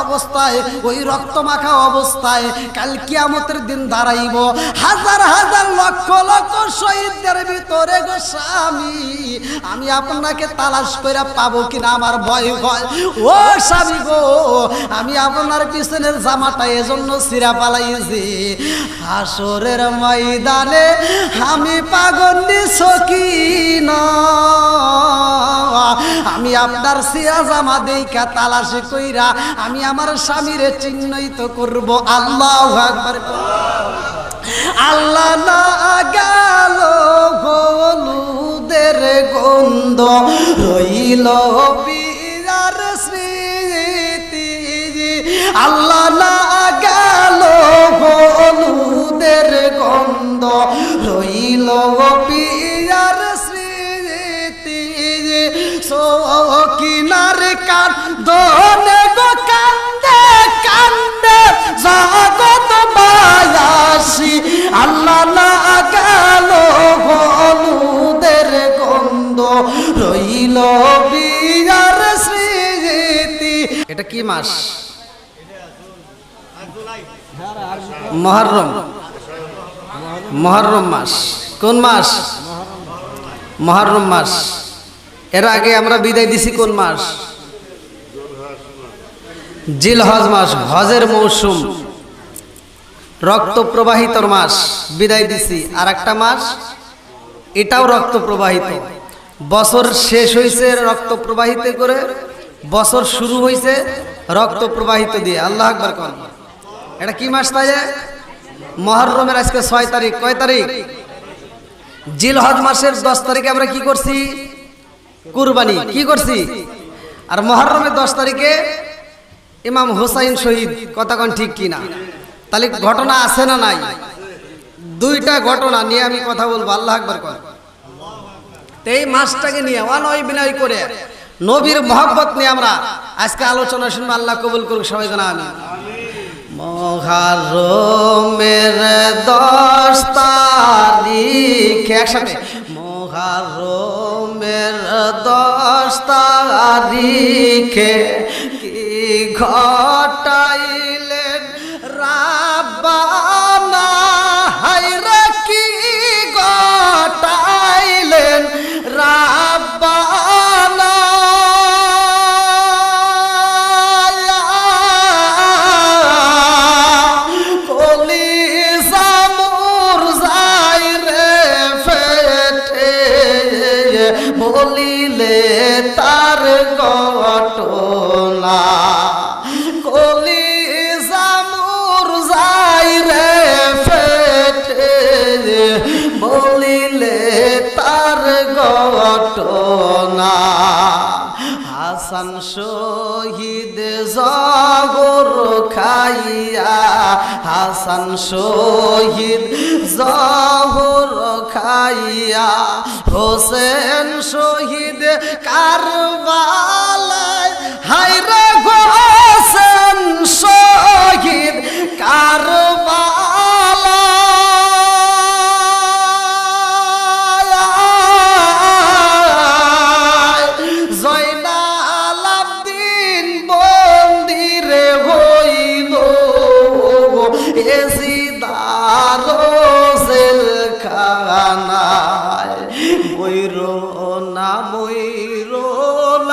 অবস্থায়, ওই রক্ত মাখা অবস্থায় কাল কিয়ামতের দিন দাঁড়াইব। হাজার হাজার লক্ষ লক্ষ শহীদদের ভিতরে গো স্বামী, আমি আপনাকে তালাশ করে পাবো কিনা আমার ভয় হয়। ও স্বামী গো, আমি আপনার পিছনের জামাটা এজন্য ছিঁড়া পালাইছি, হাসরের ময়দানে আমি পাগন্ডি সকিনা, আমি আপনার ছিঁড়া জামা দেখা তালাশি কইরা আমি আমার স্বামীরে চিহ্নিত করব। আল্লাহু আকবার। আল্লাহ না গেল হলুদের গন্ধ, রইল পিরার স্মৃতি। আল্লাহ না গেল হলুদের গন্ধ, রইল পিরার স্মৃতি। সকিনার কান্দনে গো কান্দে কান্দে জগৎ বায়াসি। আল্লাহ না গেল হলুদের গন্ধ, রইল বিয়ার স্মৃতি। এটা কি মাস? মুহররম। মুহররম মাস। কোন মাস? মুহররম মাস। এর আগে আমরা বিদায় দিছি কোন মাস? জিলহজ মাস, হজের মৌসুম, রক্ত প্রবাহিত মাস বিদায় দিছি। আর একটা মাস এটাও রক্ত প্রবাহিত। বছর শেষ হয়েছে রক্ত প্রবাহিত করে, বছর শুরু হয়েছে রক্ত প্রবাহিত দিয়ে। আল্লাহ আকবার কোন। এটা কি মাস? তাই মুহররমের আজকে 6 তারিখ। কয় তারিখ? জিলহজ মাসের 10 তারিখে আমরা কি করছি? কুরবানি। কি করছি? আর মুহররমের 10 তারিখে ইমাম হুসাইন শহীদ। কথা কোন ঠিক কিনা? তাহলে ঘটনা আছে না নাই? দুইটা ঘটনা নিয়ে আমি কথা বলবো। আল্লাহ আকবার কোন। এই মাসটাকে নিয়ে অনয় বিনয় করে নবীর মহব্বত নিয়ে আমরা আজকে আলোচনা শুনবো। আল্লাহ কবুল করুক সবাই জানা। আমি মুহররমের 10 তারিখ একসাথে। মুহররমের 10 তারিখে কি ঘটাইলেন রাব্বানা, হায়রে কি ঘটাইলেন রাব্বানা। বলিলে তার ঘটনা, কলিজা মোর যাই রে ফেটে, বলিলে তার ঘটনা। হাসান শহীদ জগর খাইয়া, হাসান শহীদ জহর খাইয়া, হোসেন শহীদ কারবালায়, হায়রে হোসেন শহীদ কারবালায়, জয়নাল আবদিন বন্দিরে হইল, এজিদার জেলখানায়। ময়ূর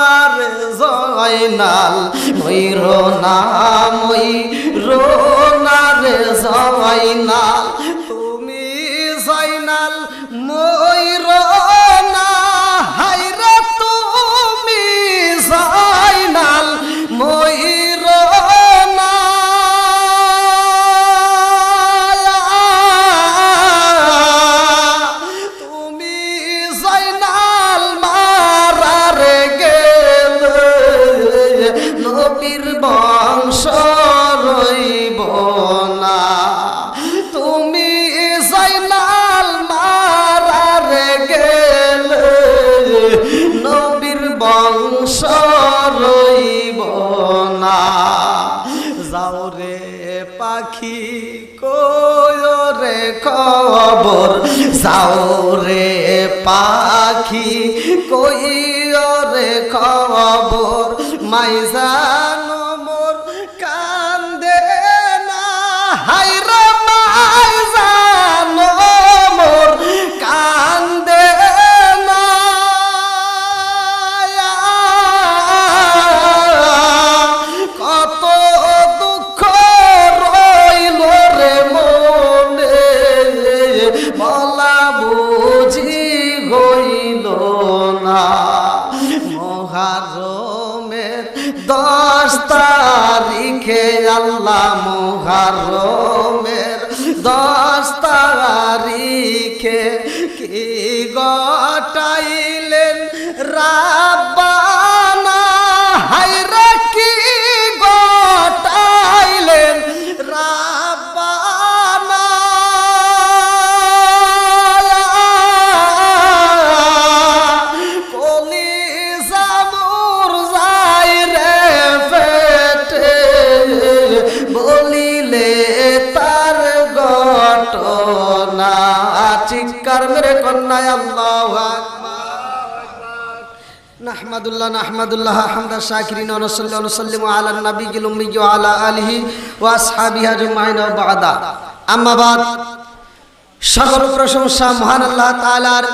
না রে জয়নাল, ময়ূর না রে জয়নাল, তুমি জয়নাল ময়ূর না, হায়রে তুমি জয়নাল ময়ূর না। তুমি জয়নাল মারারে গেলে নবীর বংশ রইব না। তুমি জয়নাল মারারে গেলে নবীর বংশ রইব না। যাও রে পাখি কয় রে খবর, যাও রে পাখি কই রে খবর, মাইজান মোর তারিখে আল্লাহ মুহররমের 10 তারিখে কি গটাইলেন রাব্বানা, হায়রে কি গটাইলেন রাব্বানা। কলিজা মোর যায় রে পেটে, বলিলে তার ঘটনা। চিৎকার মেরে কন্যায় আল্লাহু আকবার। নাহমাদুল্লাহ হামদা শাকিরিন ওয়া নুসাল্লিমু আলা নবিয়িল উম্মি ওয়া আলা আলিহি ওয়া আসহাবিহি আজমাইন ওয়া বা'দা। আম্মা বাদ, সকল প্রশংসা মহান আল্লাহ তাআলার,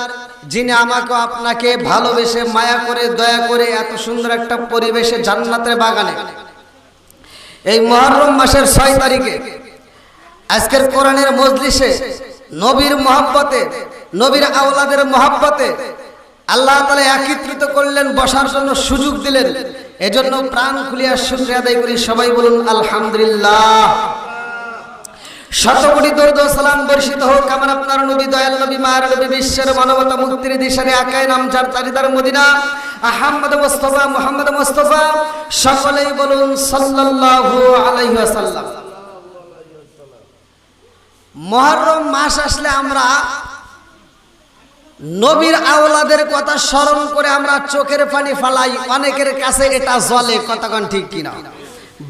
যিনি আমাকে আপনাকে ভালোবেসে মায়া করে দয়া করে এত সুন্দর একটা পরিবেশে জান্নাতের বাগানে এই মুহররম মাসের 6 তারিখে আজকের কোরআনের মজলিসে নবীর মহব্বতে, নবীর আওলাদের মহব্বতে আল্লাহ তাআলা একত্রিত করলেন, বসার জন্য সুযোগ দিলেন। এজন্য প্রাণ খুলিয়া শুকরিয়া আদায় করি। সবাই বলুন আলহামদুলিল্লাহ। শতকোটি দরুদ ও সালাম বর্ষিত হোক আমার আপনার নবী, দয়াল নবী, মায়ের নবী, বিশ্বের মানবতা মুক্তির দিশারি আকায়ে নামজার তারিদার মদিনা আহমদ মুস্তাফা, মুহাম্মদ মুস্তাফা। সকলেই বলুন সাল্লাল্লাহু আলাইহি ওয়াসাল্লাম। মুহররম মাস আসলে আমরা নবীর আওলাদের কথা স্মরণ করে আমরা চোখের পানি ফালাই। অনেকের কাছে এটা জ্বলে, কথা কোন ঠিক কিনা?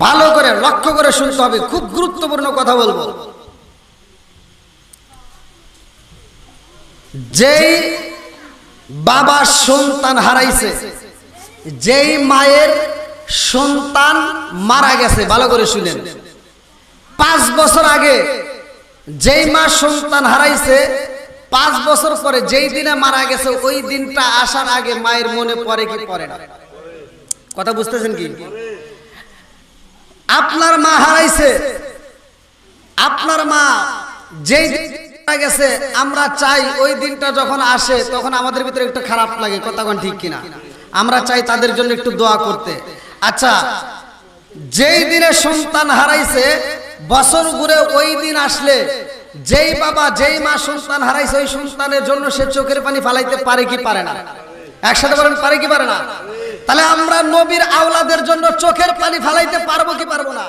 ভালো করে লক্ষ্য করে শুনতে হবে, খুব গুরুত্বপূর্ণ কথা বলবো। যেই বাবা সন্তান হারাইছে, যেই মায়ের সন্তান মারা গেছে, ভালো করে শুনেন। 5 বছর আগে যেই মা সন্তান হারাইছে, 5 বছর পরে যেই দিনে মারা গেছে, ওই দিনটা আসার আগে মায়ের মনে পড়ে কি পড়ে না? কথা বুঝতেছেন কি? আপনার মা হারাইছে, আপনার মা যেই দিন মারা গেছে, আমরা চাই ওই দিনটা যখন আসে তখন আমাদের ভিতরে একটু খারাপ লাগে, কথা কোন ঠিক কিনা? আমরা চাই তাদের জন্য একটু দোয়া করতে। আচ্ছা, যেই দিনে সন্তান হারাইছে, বছর ঘুরে ওই দিন আসলে যেই বাবা যেই মা সন্তান হারাইছে, ওই সন্তানের জন্য সে চোখের পানি ফালাইতে পারে কি পারে না? একসাথে বলেন, পারে কি পারে না? তাহলে আমরা নবীর আওলাদের জন্য চোখের পানি ফালাইতে পারবো কি পারবো না?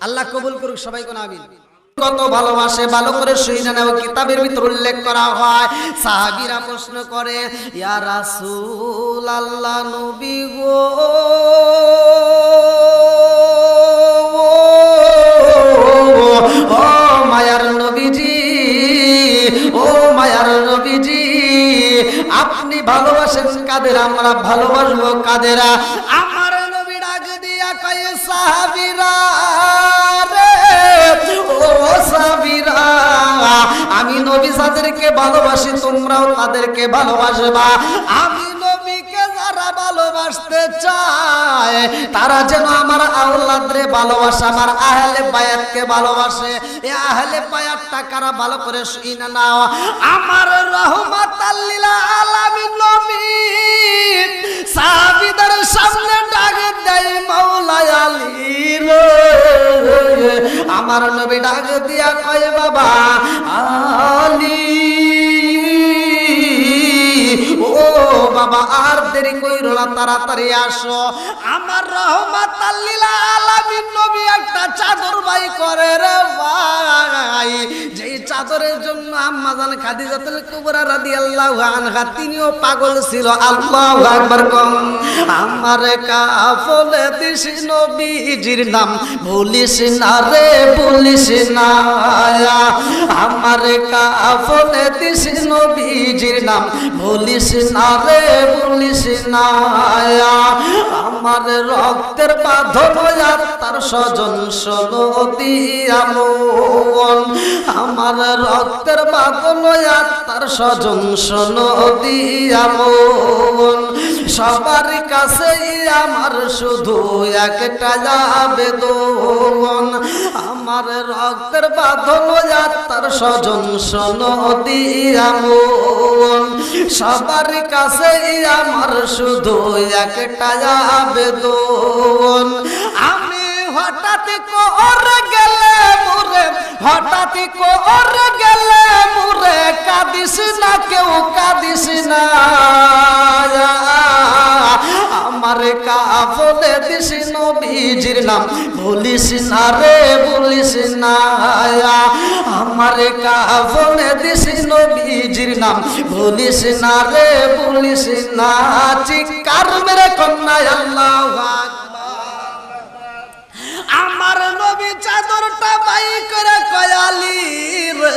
আল্লাহ কবুল করুক, সবাই কোন আমিন। কত ভালোবাসে ভালো করে শুনে নাও। কিতাবের ভিতর উল্লেখ করা হয়, সাহাবীরা প্রশ্ন করে, ইয়া রাসূলুল্লাহ, নবী গো, ও মায়ার নবীজি, ও মায়ার নবীজি, আপনি ভালোবাসেন কাদের? আমরা ভালোবাসবো কাদেরা? আমার নবী ডাক দিয়া কয়, সাহাবীরা রে, ও সাহাবীরা, আমি নবী যাদেরকে ভালোবাসি তোমরাও তাদেরকে ভালোবাসবা। আমি নবীকে যারা ভালোবাসতে চায় তারা যেন আমার আওলাদরে ভালোবাসে, আমার আহলে বায়াতকে ভালোবাসে। এই আহলে বায়াতটা কারা? ভালো করে শুনে নাও। আমার রাহমাতাল লিল আলামিন নবী সাহাবীদের সামনে ডাক দেয়, মাওলা আলী রে। আমার নবী ডাক দিয়া কয়, বাবা আলী, ও বাবা আর দেরি কইরো না, তাড়াতাড়ি আসো। আমার রাহমাতাল লিল আলামিন নবী একটা চাদর বাই করে রে ভাই, যেই চাদরের জন্য আম্মা জান খাদিজাতুল কুবরা রাদিয়াল্লাহু আনহা তিনিও পাগল ছিল। আল্লাহু আকবার কম। আমার কাফলে দিস নবীজির নাম ভুলিস না রে, ভুলিস না। আমার কাফলে দিস নবীজির নাম ভুলিস না রে, ভুলিস না। আমার রক্তের বাঁধন তার স্বজন শোনো দিয়া মন, আমার রক্তের বাঁধন তার স্বজন শোনো দিয়া মন। সবার কাছে আমার শুধু একটা আবেদন, আমার রক্তের বাঁধন তার স্বজন শোনো দিয়া মন। সবার কাছে আমার শুধু একটা আবেদন, আমি হঠাৎ করে গেলে মোরে, হঠাৎ করে গেলে মোরে, কাঁদিস না কেউ কাঁদিস না, আমারে কাফনে দিস নবীজির নাম ভুলিস না রে ভুলিস না, আমারে কাফনে দিস নবীজির নাম ভুলিস না রে ভুলিস না, চিৎকার মেরে কন্যা আল্লাহু আকবার। আমার নবী চাদরটা বাই করে কয়ালি রে,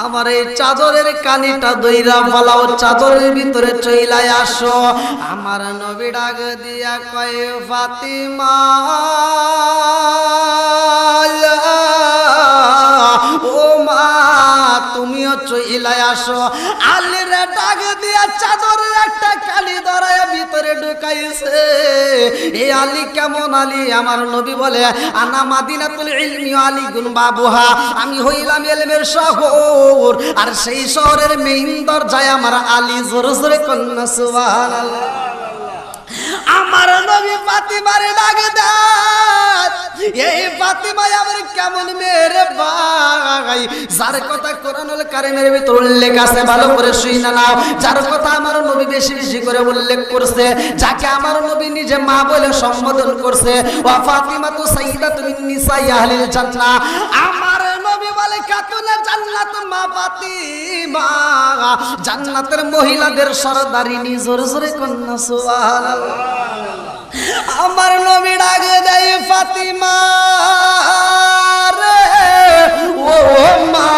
আমার এই চাদরের কানিটা দইরা ফলাও, চাদরের ভিতরে চইলাই আসো। আমার নবী ডাক দিয়া কয় ফাতিমা, ও মা তুমিও চইলাই আসো। আলীরে ডাক দিয়া চাদরের একটা কানি ধরায় ভিতরে ঢুকাইছে। এই আলী কেমন আলী? আমার নবী বলে আনা মাদিনাতুল ইলমি আলী গুন বাবুহা, আমি হইলাম ইলমের শহর, আর সেই শহরের মেইন দরজায় আমার আলী। জোরে জোরে কন্যা সুবহানাল্লাহ। আমার নবী ফাতিমারে ডাক দেয়, এই ফাতিমা আমার কেমন মেয়ে রে ভাই, যার কথা কোরআনুল কারীমের ভিতর উল্লেখ আছে, ভালো করে শুইনা নাও। যার কথা আমার নবী বেশি বেশি করে উল্লেখ করছে, যাকে আমার নবী নিজে মা বলে সম্বোধন করছে, ওয়া ফাতিমাতু সাইয়্যিদাতু মিন নিসাই আহলিল জান্নাহ। আমার নবী বলে খাতুনে জান্নাত মা ফাতিমা, জান্নাতের মহিলাদের সরদারিনী। জোরে জোরে কন্যা সুবহানাল্লাহ। আমার নবী ডাকে দেয় ফাতিমা রে, ও মা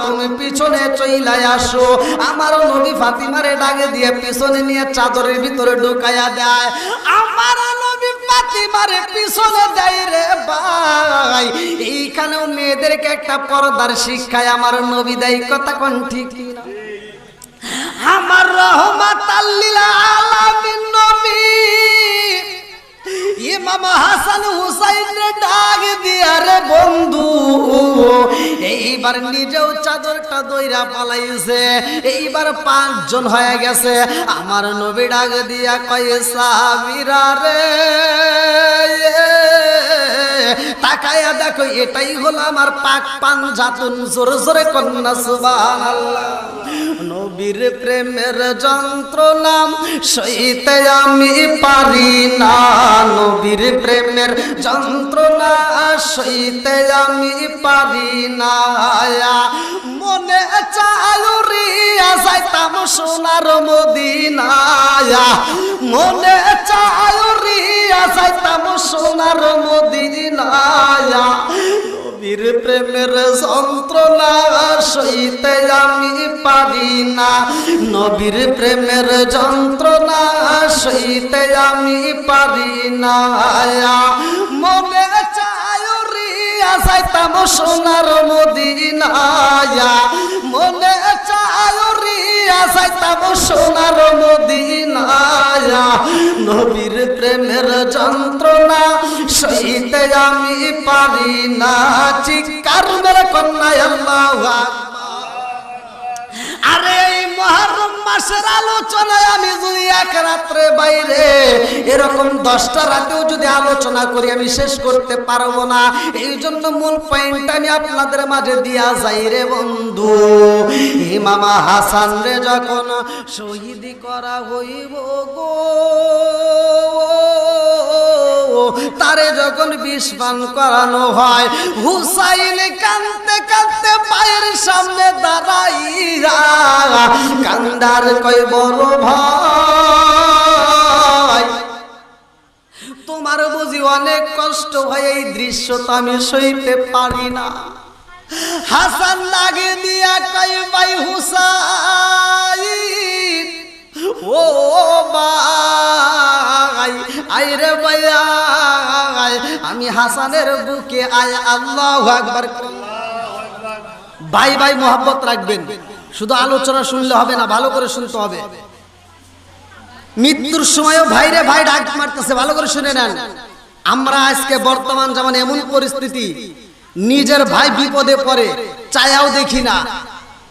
তুমি পিছনে চইলাই আসো। আমার নবী ফাতিমারে ডাকে দিয়ে পিছনে নিয়ে চাদরের ভিতরে ঢুকাইয়া দেয়। আমার নবী ফাতিমারে পিছনে দেয় রে ভাই। এইখানেও মেয়েদেরকে একটা পর্দার শিক্ষায় আমার নবী দেয়, কথা কোন ঠিক না? আমার রহমাতাল লিল আলামিন নবী ইমাম হাসান হুসাইন ডাক দিয়া রে বন্ধু, এইবার নিজেও চাদরটা দইরা পালাইছে। এইবার 5 জন হয়ে গেছে। আমার নবী ডাক দিয়া কয় সাহাবীরা রে, তাকায়া দেখো এটাই হলো আমার পাক পাঞ্জাতুন। জোরে জোরে কন্যা সুবহানাল্লাহ। নবীর প্রেমের যন্ত্রণা সইতে আমি পারি না, নবীর প্রেমের যন্ত্রণা সইতে আমি পারি না, মনে চায় উড়িয়া যাইতাম সোনার মদিনায়, মনে চায় উড়িয়া যাইতাম সোনার মদিনায়, নবীর প্রেমের যন্ত্রণা সইতে আমি পারি না, নবীর প্রেমের যন্ত্রণা সইতে আমি পারি না, মনে চায় উড়িয়া যাইতাম সোনার মদিনায়, মনে চায় উড়িয়া যাইতাম সোনার মদিনায়, নবীর প্রেমের যন্ত্রণা সইতে আমি পারি না। চিৎকার মেরে কন্যা আল্লাহু আকবার। আরে এই মুহররম মাসের আলোচনায় আমি যদি এক রাত্রে বাইরে এরকম 10টা রাতেও যদি আলোচনা করি আমি শেষ করতে পারবো না। এই জন্য মূল পয়েন্ট আমি আপনাদের মাঝে দিয়া যাই রে বন্ধু। ইমাম হাসান রে যখন শহীদ করা হইব গো, তারে যখন বিষ পান করানো হয়, হুসাইন কাঁদতে কাঁদতে পায়ের সামনে দাঁড়াইয়া কান্দার কই বড় ভাই তোমার বুঝি অনেক কষ্ট হয়, এই দৃশ্য তো আমি সইতে পারি না। হাসান লাগে দিয়া কই ভাই হুসাইন ও ভাই আইরে ভাই আমি হাসানের বুকে আয়। আল্লাহু আকবার। ভাই ভাই মোহাব্বত রাখবেন, শুধু আলোচনা শুনলে হবে না, ভালো করে শুনতে হবে। মৃত্যুর সময়ও ভাইরে ভাই ডাক মারতেছে, ভালো করে শুনে নেন। আমরা আজকে বর্তমান জামানে এমন পরিস্থিতি, নিজের ভাই বিপদে পড়ে চায়াও দেখি না,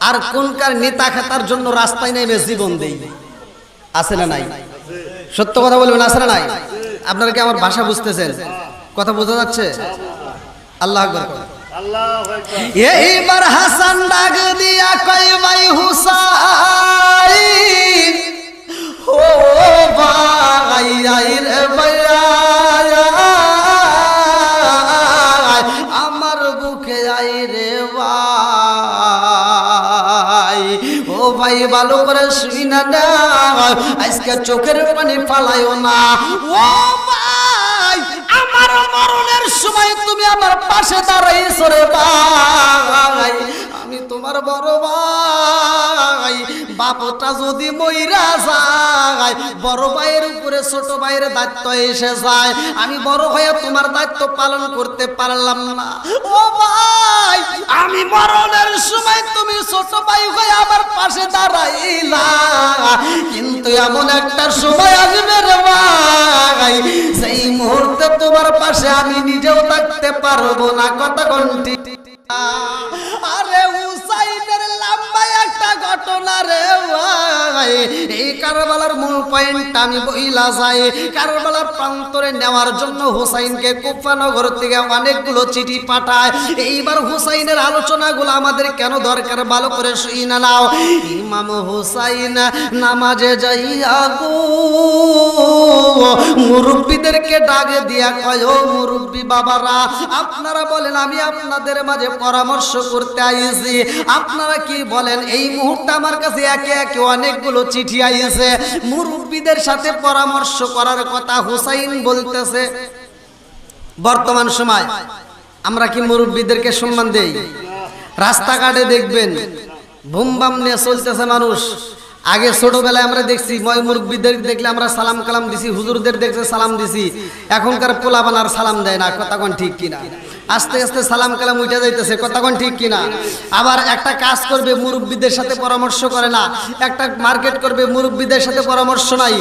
আর কোনকার নেতা খেতার জন্য রাস্তায় নেমে জীবন দেই। আছে না নাই? সত্য কথা বলবেন, আছে না নাই? আপনারা কি আমার ভাষা বুঝতেছেন? কথা বোঝা যাচ্ছে? আল্লাহু আকবার। এইবার হাসান ডাক দিয়া কই ভাই হুসাইন, ও ভাই রে ভাই, আমার বুকে আই রে ভাই। ও ভাই ভালো করে শুই না, আজকে চোখের পানি ফালাইও না। ও ভাই আমার মরণের সময় তুমি আমার পাশে দাঁড়াইছো রে ভাই, আমি তোমার বড় ভাই। বাপটা যদি মইরা যায়, বড় ভাইয়ের উপরে ছোট ভাইয়ের দায়িত্ব এসে যায়। আমি বড় হয়ে তোমার দায়িত্ব পালন করতে পারলাম না। ও ভাই আমি মরণের সময় তুমি ছোট ভাই হয়ে আমার পাশে দাঁড়াইলা, কিন্তু এমন একটা সময় আসবে রে ভাই, সেই মুহূর্তে তোমার পাশে আমি নিজেও থাকতে পারবো না। কথা কোনটি? আরে হুসাইনের লম্বা একটা ঘটনা রে ভাই। এই কারবালার মূল পয়েন্ট আমি বইলা যাই। কারবালার প্রান্তরে নেওয়ার জন্য হুসাইনকে কুফা নগর থেকে অনেকগুলো চিঠি পাঠায়। এইবার হুসাইনের আলোচনাগুলো আমাদের কেন দরকার ভালো করে শুই না নাও। ইমাম হুসাইন নামাজে যাইয়া গো মুরব্বীদেরকে ডাকে দিয়া কয়, ও মুরব্বী বাবারা, আপনারা বলেন আমি আপনাদের মাঝে পরামর্শ করতে আইছি, আপনারা কি বলেন? এই মুহূর্তে আমার কাছে একে একে অনেকগুলো চিঠি আইছে, মুরব্বীদের সাথে পরামর্শ করার কথা হুসাইন বলতেছে। বর্তমান সময় আমরা কি মুরব্বীদেরকে সম্মান দেই? রাস্তাঘাটে দেখবেন বুমবাম নিয়ে চলতেছে মানুষ। আগে ছোটবেলায় আমরা দেখছি মুরব্বীদের দেখলে আমরা সালাম কালাম দিছি, হুজুরদের দেখছে সালাম দিছি। এখনকার পোলাপান আর সালাম দেয় না। কথা কোন ঠিক কিনা? আস্তে আস্তে সালাম কালাম উঠে যাইতেছে। কথা কোন ঠিক কিনা? আবার একটা কাজ করবে মুরব্বীদের সাথে পরামর্শ করে না, একটা মার্কেট করবে মুরব্বীদের সাথে পরামর্শ নাই,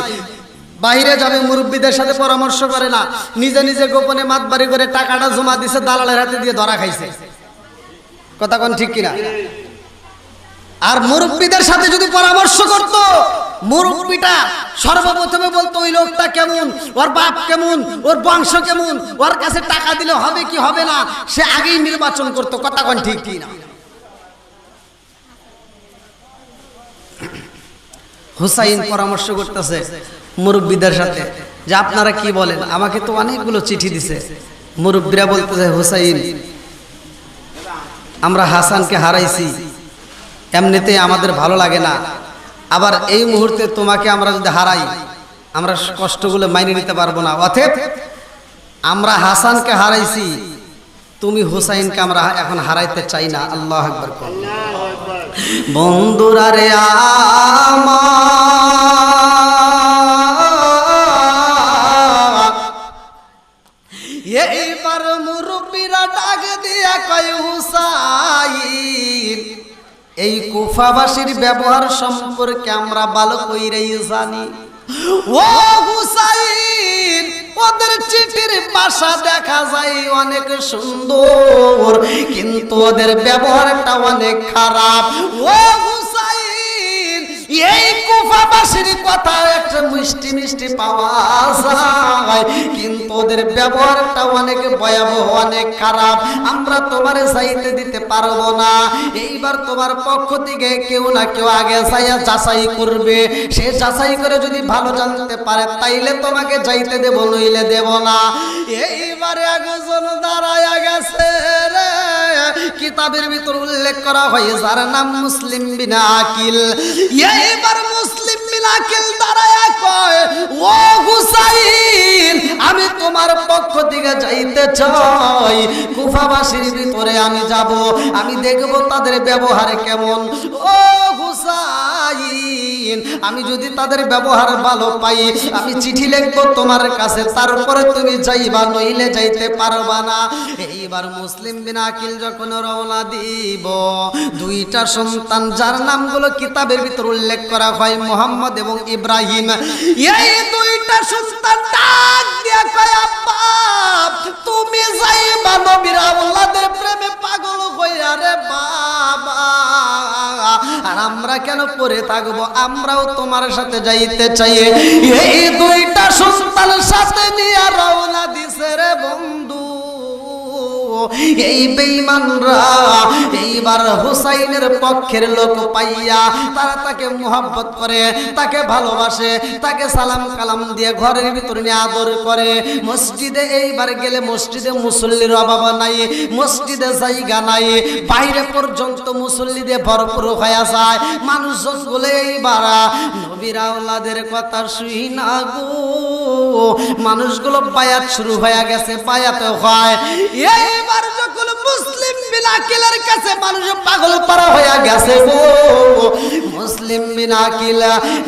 বাইরে যাবে মুরব্বীদের সাথে পরামর্শ করে না, নিজে নিজে গোপনে মাতবাড়ি করে টাকাটা জমা দিছে, দালালের হাতে দিয়ে ধরা খাইছে। কথা কোন ঠিক কিনা? আর মুরব্বীদের সাথে যদি পরামর্শ করত, মুরব্বীটা সর্বপ্রথমে বলতো ওই লোকটা কেমন, ওর বাপ কেমন, ওর বংশ কেমন, ওর কাছে টাকা দিলে হবে কি হবে না, সে আগেই নির্বাচন করতো। কথা কোন ঠিক কি না? হুসাইন পরামর্শ করতেছে মুরব্বীদের সাথে যে আপনারা কি বলেন? আমাকে তো অনেকগুলো চিঠি দিছে। মুরব্বীরা বলতেছে, হুসাইন আমরা হাসানকে হারাইছি, এমনিতে আমাদের ভালো লাগে না, আবার এই মুহূর্তে তোমাকে আমরা যদি হারাই আমরা কষ্টগুলো মাইনে নিতে পারবো না। অতএব আমরা হাসানকে হারাইছি, তুমি হুসাইনকে আমরা এখন হারাইতে চাই না। আল্লাহু আকবার। বন্ধুরা রে আমার, এইবার মুরব্বীরা ডাক দিয়া কয়, হুসাইন এই কুফাবাসীর ব্যবহার সম্পর্কে আমরা ভালো কইরাই জানি। ও হুসাইন, ওদের চিঠির ভাষা দেখা যায় অনেক সুন্দর, কিন্তু ওদের ব্যবহারটা অনেক খারাপ। ও হুসাইন, এই কুফাবাসীর কথা একটা মিষ্টি মিষ্টি পাওয়া যায়, কিন্তু ওদের ব্যবহারটা অনেক ভয়াবহ, অনেক খারাপ। আমরা তোমারে চাইতে দিতে পারবো না। এইবার তোমার পক্ষ থেকে কেউ না কেউ আগে যাচাই করবে। সে যাচাই করে যদি ভালো জানতে পারে তাইলে তোমাকে যাইতে দেব, নইলে দেব না। এইবারে একজন দাঁড়ায়া গেছে রে, কিতাবের ভিতর উল্লেখ করা হয় যার নাম মুসলিম বিন আকিল। এইবার মুসলিম বিন আকিল দাঁড়ায়া কয়, ও হুসাইন আমি তোমার পক্ষ থেকে যাইতে চাই, কুফাবাসীর ভিতরে আমি যাব, আমি দেখব তাদের ব্যবহার কেমন। ও হুসাইন, আমি যদি তাদের ব্যবহার ভালো পাই আমি চিঠি লিখবো তোমার কাছে, তারপরে তুমি যাইবা, নইলে যাইতে পারবা না। এইবার মুসলিম বিন আকিল যখন রওনা দিব, দুইটা সন্তান যার নামগুলো কিতাবের ভিতর উল্লেখ করা হয় মুহাম্মদ এবং ইব্রাহিম, এই দুইটা সন্তান ডাক দিয়া কয়, আব্বা তুমি যাইবা নবীর আওলাদের প্রেমে পাগল হইয়া রে বাবা, আর আমরা কেন পড়ে থাকবো, আমরাও তোমার সাথে যাইতে চাই। এই দুইটা সন্তান সাথে নিয়ে রওনা দিছে রে বন্ধু। এই বেঈমানরা এইবার হুসাইনের পক্ষের লোক পাইয়া তারা তাকে মোহাব্বত করে, তাকে ভালোবাসে, তাকে সালাম কালাম দিয়ে ঘরের ভিতরে নিয়ে আদর করে। মসজিদে এইবার গেলে মসজিদে মুসল্লির অভাব নাই, মসজিদে জায়গা নাই, বাইরে পর্যন্ত মুসল্লি দিয়ে ভরপুর হয়ে যায়। মানুষজন গুলো এইবার নবীর আওলাদের কথা শুই না গো, মানুষগুলো বায়াত শুরু হয়ে গেছে, বায়াত হয়। এইবার যখন মুসলিম বিন আকিলের কাছে মানুষ পাগল পারা হয়ে গেছে গো, মুসলিম বিন আকিল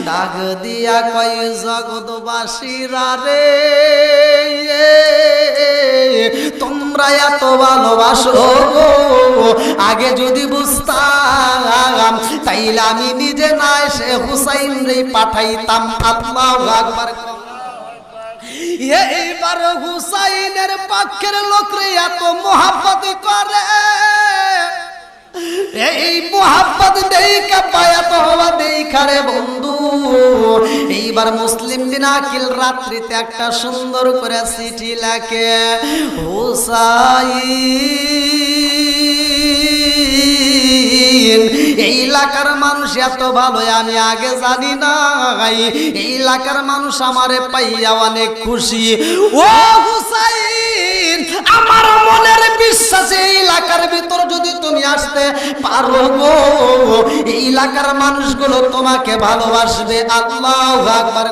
ডাক দিয়া কয় জগৎবাসীরা রে, তোমরা এত ভালোবাসো গো, আগে যদি বুঝতাম তাইলে আমি নিজে না এসে হুসাইন রে পাঠাইতাম। আল্লাহু আকবার। এইবার হুসাইনের পক্ষের লোকরে এত মোহাব্বত করে, এই মোহাব্বত দেখা বায়াত হওয়া দেখা রে বন্ধু, এইবার মুসলিম বিন আকিল রাত্রিতে একটা সুন্দর করে চিঠি লেখে, হুসাইন এই এলাকার মানুষ এত ভালো আমি আগে জানি না, এই এলাকার মানুষ আমারে পাইয়া অনেক খুশি। ও হুসাইন, আমার মনের বিশ্বাসে এই এলাকার ভিতর যদি তুমি আসতে পারো গো, এই এলাকার মানুষগুলো তোমাকে ভালোবাসবে। আল্লাহু আকবার।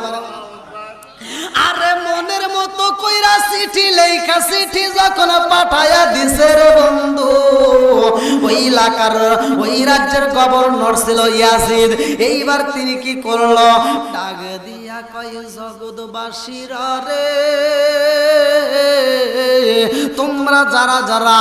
আরে মনের মতো কইরা চিঠি লেখা চিঠি যখন পাঠায়া দিছে রে বন্ধু, ওই এলাকার ওই রাজ্যের গভর্নর ছিল ইয়াজিদ। এইবার তিনি কি করলো, ডাক দিয়া কয় জগৎবাসীরা রে, তোমরা যারা যারা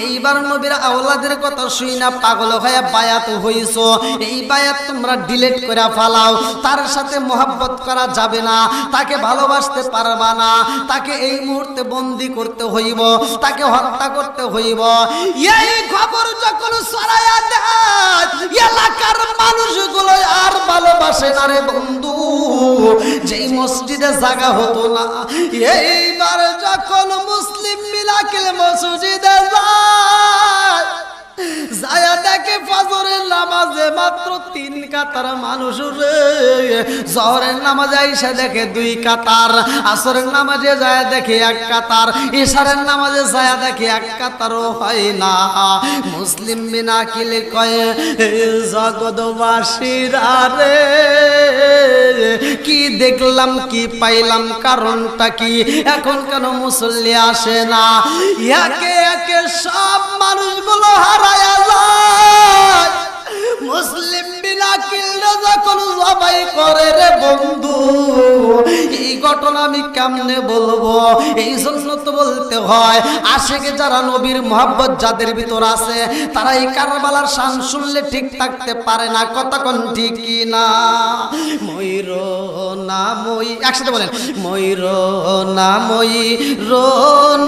এইবার নবীর আওলাদের কথা শুই না পাগল হয়ে বায়াত হইছো, এই বায়াত তোমরা ডিলিট করে ফালাও। তার সাথে মোহাব্বত করা যাবে না, তাকে ভালোবাসতে পারবা না, তাকে এই মুহূর্তে বন্দী করতে হইব, তাকে হত্যা করতে হইব। এই খবর যখন ছড়ায়া দেয় এলাকার মানুষগুলো আর ভালোবাসে না রে বন্ধু, যেই মসজিদে জায়গা হতো না। এইবার যখন মুসলিম বিন আকিল মসজিদে যায়, যায়া দেখে ফজরের নামাজে মাত্র 3 কাতার মানুষ রে, জোহরের নামাজে এসে দেখে 2 কাতার, আসরের নামাজে যায় দেখে 1 কাতার, ইশারের নামাজে যায় দেখে 1 কাতারও হয় না। মুসলিম বিন আকিল কয়, জগৎবাসীরা রে, কি দেখলাম কি পাইলাম, কারণটা কি, এখন কেন মুসল্লি আসে না? একে একে সব মানুষগুলো হারায়া যায়। মুসলিম বিন আকিল যখন জবাই করে রে বন্ধু, এই ঘটনা আমি কেমনে বলবো? এই জন্য তো বলতে হয়, আশেকে যারা নবীর মোহাব্বত যাদের ভিতর আছে তারা এই কারবালার শান শুনলে ঠিক থাকতে পারে না। কতক্ষণ ঠিক কি না? ময়ূর না মই, একসাথে বলেন, ময়ূর না মই রো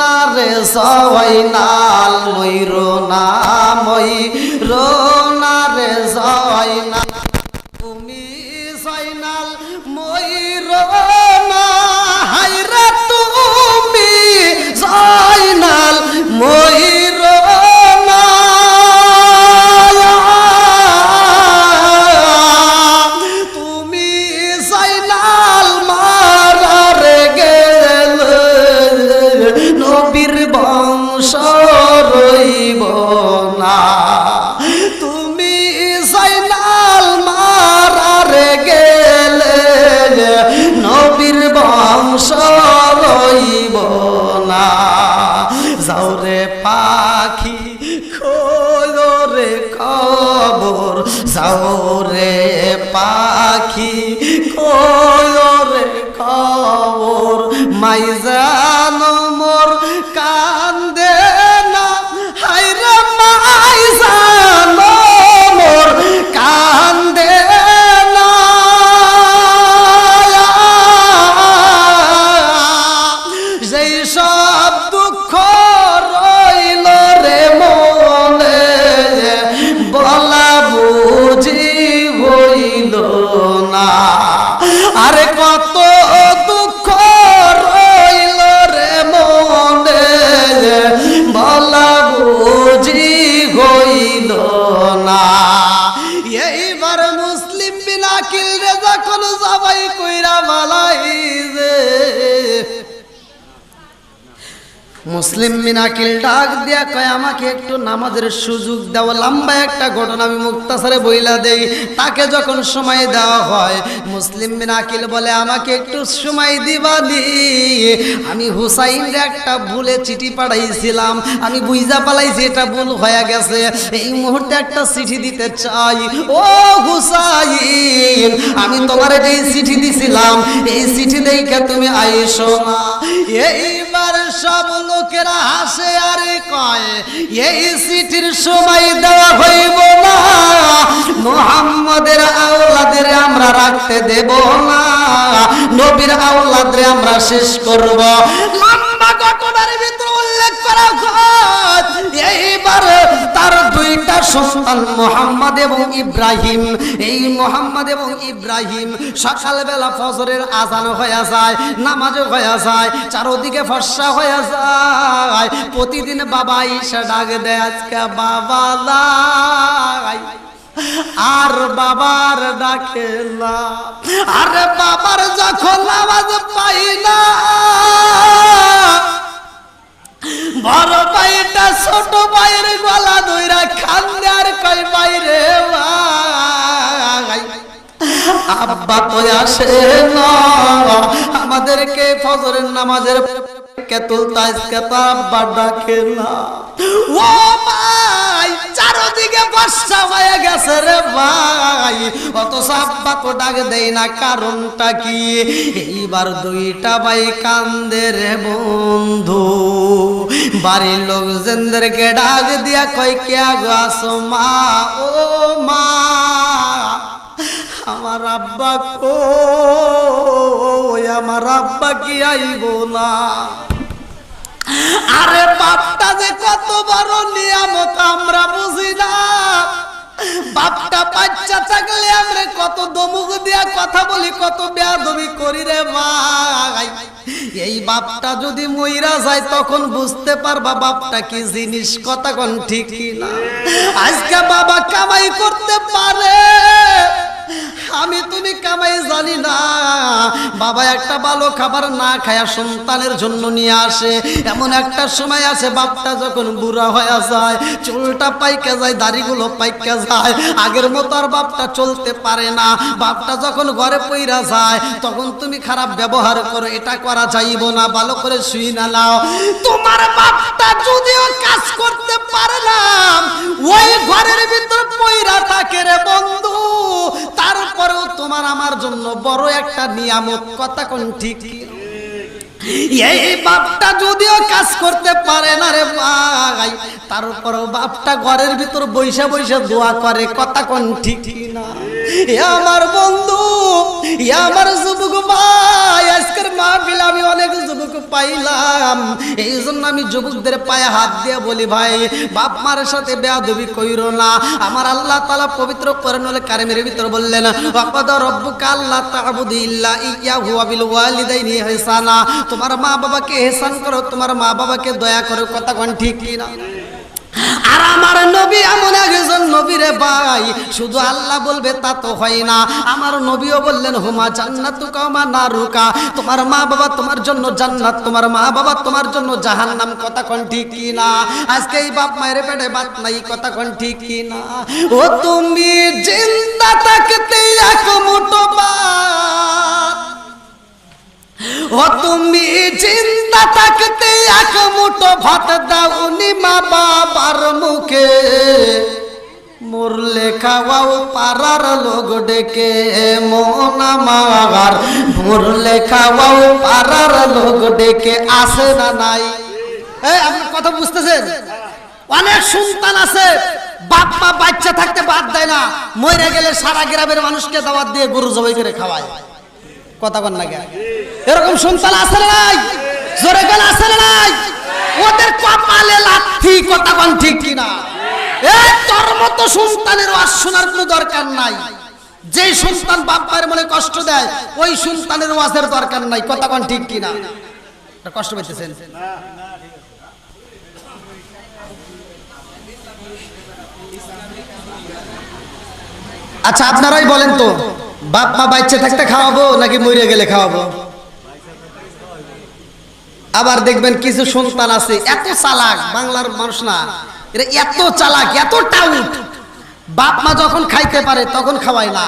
না রে সবাই নাল, ময়ূর না মই রো না রে সবাই না, তুমি সয়নাল ময়ূর না, হায়রা তুমি সয়নাল ময়ূর না, তুমি সয়নাল মারারে গেলে নবীর বংশ রইব না, তুমি সয়নাল মারারে গেলে নবীর বংশ রইব না। যাও রে পাখি খোলো রে খবর, যাও রে পাখি খোলো রে খবর, মাইজান মোর কান্দে না, হায়রে মাইজান মোর কান্দে না, যেই সব দুঃখ রইল রে মনে, বলা বুঝি হইল না। আরে কত দুঃখ রইল মুসলিম মিনাকিল ডাক দিয়া কয় আমাকে একটু নামাজের সুযোগ দাও। লম্বা একটা ঘটনা আমি মুক্তাসারে বইলা দেই। তাকে যখন সময় দেওয়া হয়, মুসলিম মিনাকিল বলে আমাকে একটু সময় দিবানি। আমি হুসাইনরে একটা ভুলে চিঠি পাঠাইছিলাম, আমি বুঝা পালাইছি এটা ভুল হয়ে গেছে। এই মুহূর্তে একটা চিঠি দিতে চাই। ও হুসাইন, আমি তোমারে যেই চিঠি দিছিলাম এই চিঠি দেখে তুমি আইসো না। এইবার সব লোকেরা হাসে আর কয় এই চিঠির সময় দেওয়া হইব না, মুহাম্মাদের আওলাদের আমরা রাখতে দেব না, নবীর আওলাদরে আমরা শেষ করব। লম্বা ঘটনার ভিতর উল্লেখ করা হয় এইবার তার দুইটা সন্তান মুহাম্মদ এবং ইব্রাহিম। এই মুহাম্মদ এবং ইব্রাহিম সকালবেলা ফজরের আযান হয়ে যায়, নামাজ হয়ে যায়, চারদিকে ফর্সা হয়ে যায়। প্রতিদিন বাবা ঈশা ডাক দেয়, আজকে বাবা নাই। আর বাবার ডাকে না। আরে বাবার যখন নামাজ পাই না, বড় ভাইটা ছোট ভাইয়ের গলা ধইরা কান্দে আর কই বাইরে ভাই, আব্বা তো আসে না আমাদেরকে ফজরের নামাজের কে তুলতে, আজকে তো আব্বা ডাকে না। ও ভাই, চারদিকে বর্ষা হয়ে গেছে রে ভাই, অথচ আব্বা তো ডাক দেয় না, কারণটা কি? এইবার দুইটা ভাই কান্দে রে বন্ধু। বাড়ির লোকজনদেরকে ডাক দিয়া কয় কে গো আসো মা, ও মা আমার আব্বা কই, আমার আব্বা কি আইব না? আরে বাপটা যে কত বড় নিয়ামত আমরা বুঝি না। বাপটা বাচ্চা থাকলে আমরা কত দমুক দিয়া কথা বলি, কত বেয়াদবি করি রে ভাই। এই বাপটা যদি মইরা যায় তখন বুঝতে পারবা বাপটা কি জিনিস। কথা কোন ঠিক না? আজকে বাবা কামাই করতে পারে, আমি তুমি কামাই জানি না। বাবা একটা ভালো খাবার না খায়া সন্তানের জন্য নিয়ে আসে। এমন একটা সময় আছে বাপটা যখন বুড়া হয়ে যায়, চুলটা পাইকে যায়, দাড়িগুলো পাইকে যায়, আগের মতো আর বাপটা চলতে পারে না। বাপটা যখন ঘরে পইরা যায় তখন তুমি খারাপ ব্যবহার করো, এটা করা যাইব না, ভালো করে শুই না নাও। তোমার বাপটা যদিও কাজ করতে পারে না, ওই ঘরের ভিতর পইরা থাকে রে বন্ধু, তারপরেও তোমার আমার জন্য বড় একটা নিয়ামত। কথা কোন ঠিক? এই বাপটা যদিও কাজ করতে পারে না রে ভাই, তারপরেও বাপটা ঘরের ভিতর বৈশা বৈশা দোয়া করে। কথা কোন ঠিক না? এ আমার বন্ধু, এ আমার যুবক ভাই, আজকের মাহফিল আমি অনেক যুবক পাইলাম। এই জন্য আমি যুবকদের পায়ে হাত দিয়ে বলি, ভাই বাপ মার সাথে বেয়াদবি কইরো না। আমার আল্লাহ তাআলা পবিত্র কোরআনুল কারীমের ভিতর বললেন, ওয়াকাদা রাব্বুকা আল্লা তা'বুদু ইল্লা ইয়্যাহু ওয়া বিল ওয়ালিদাইনি ইহসানা। তোমার মা বাবাকে ইহসান করো, তোমার মা বাবাকে দয়া করো। কথা কোন ঠিক কি না? আর আমার নবী এমন একজন নবী রে ভাই, শুধু আল্লাহ বলবে তা তো হয় না। আমার নবীও বললেন, হুমা জান্নাতুকা ওয়া নারুকা। তোমার মা বাবা তোমার জন্য জান্নাত, তোমার মা বাবা তোমার জন্য জাহান্নাম। কথা কোন ঠিক কি না? আজকে এই বাপ মায়ের পেটে ভাত নাই। কথা কোন ঠিক কি না? ও তুমি জিন্দা থাকতে এক মুঠো ভাত, ও তুমি চিন্তা থাকতে এক মুঠো ভাত দাওনি মা বাবার মুখে, মরলে খাওয়াও পাড়ার লোক ডেকে মন আমার, মরলে খাওয়াও পাড়ার লোক ডেকে। আসে না নাই? আপনি কথা বুঝতেছেন? অনেক সন্তান আছে বাপ মা বাচ্চা থাকতে বাদ দেয় না, মরে গেলে সারা গ্রামের মানুষকে দাওয়াত দিয়ে গরু জবাই করে খাওয়ায়। কথা বল না, এরকম সন্তান আছে না নাই? জোরে গেল আছে না নাই? ওদের কপালে লাথি। কথা বল ঠিক কিনা? এই তোর মতো সন্তানের ওয়াজ শোনার কোনো দরকার নাই। যে সন্তান বাপ মায়ের মনে কষ্ট দেয় ওই সন্তানের ওয়াজের দরকার নাই। কথা বল ঠিক কিনা? কষ্ট পেতেছেন? আচ্ছা আপনারাই বলেন তো, বাপ মা বাচ্চা থাকতে খাওয়াবো নাকি মরে গেলে খাওয়াবো? আবার দেখবেন কিছু সন্তান আছে এত চালাক, বাংলার মানুষ না, এরা এত চালাক, এত টাউট, বাপ মা যখন খাইতে পারে তখন খাওয়ায় না,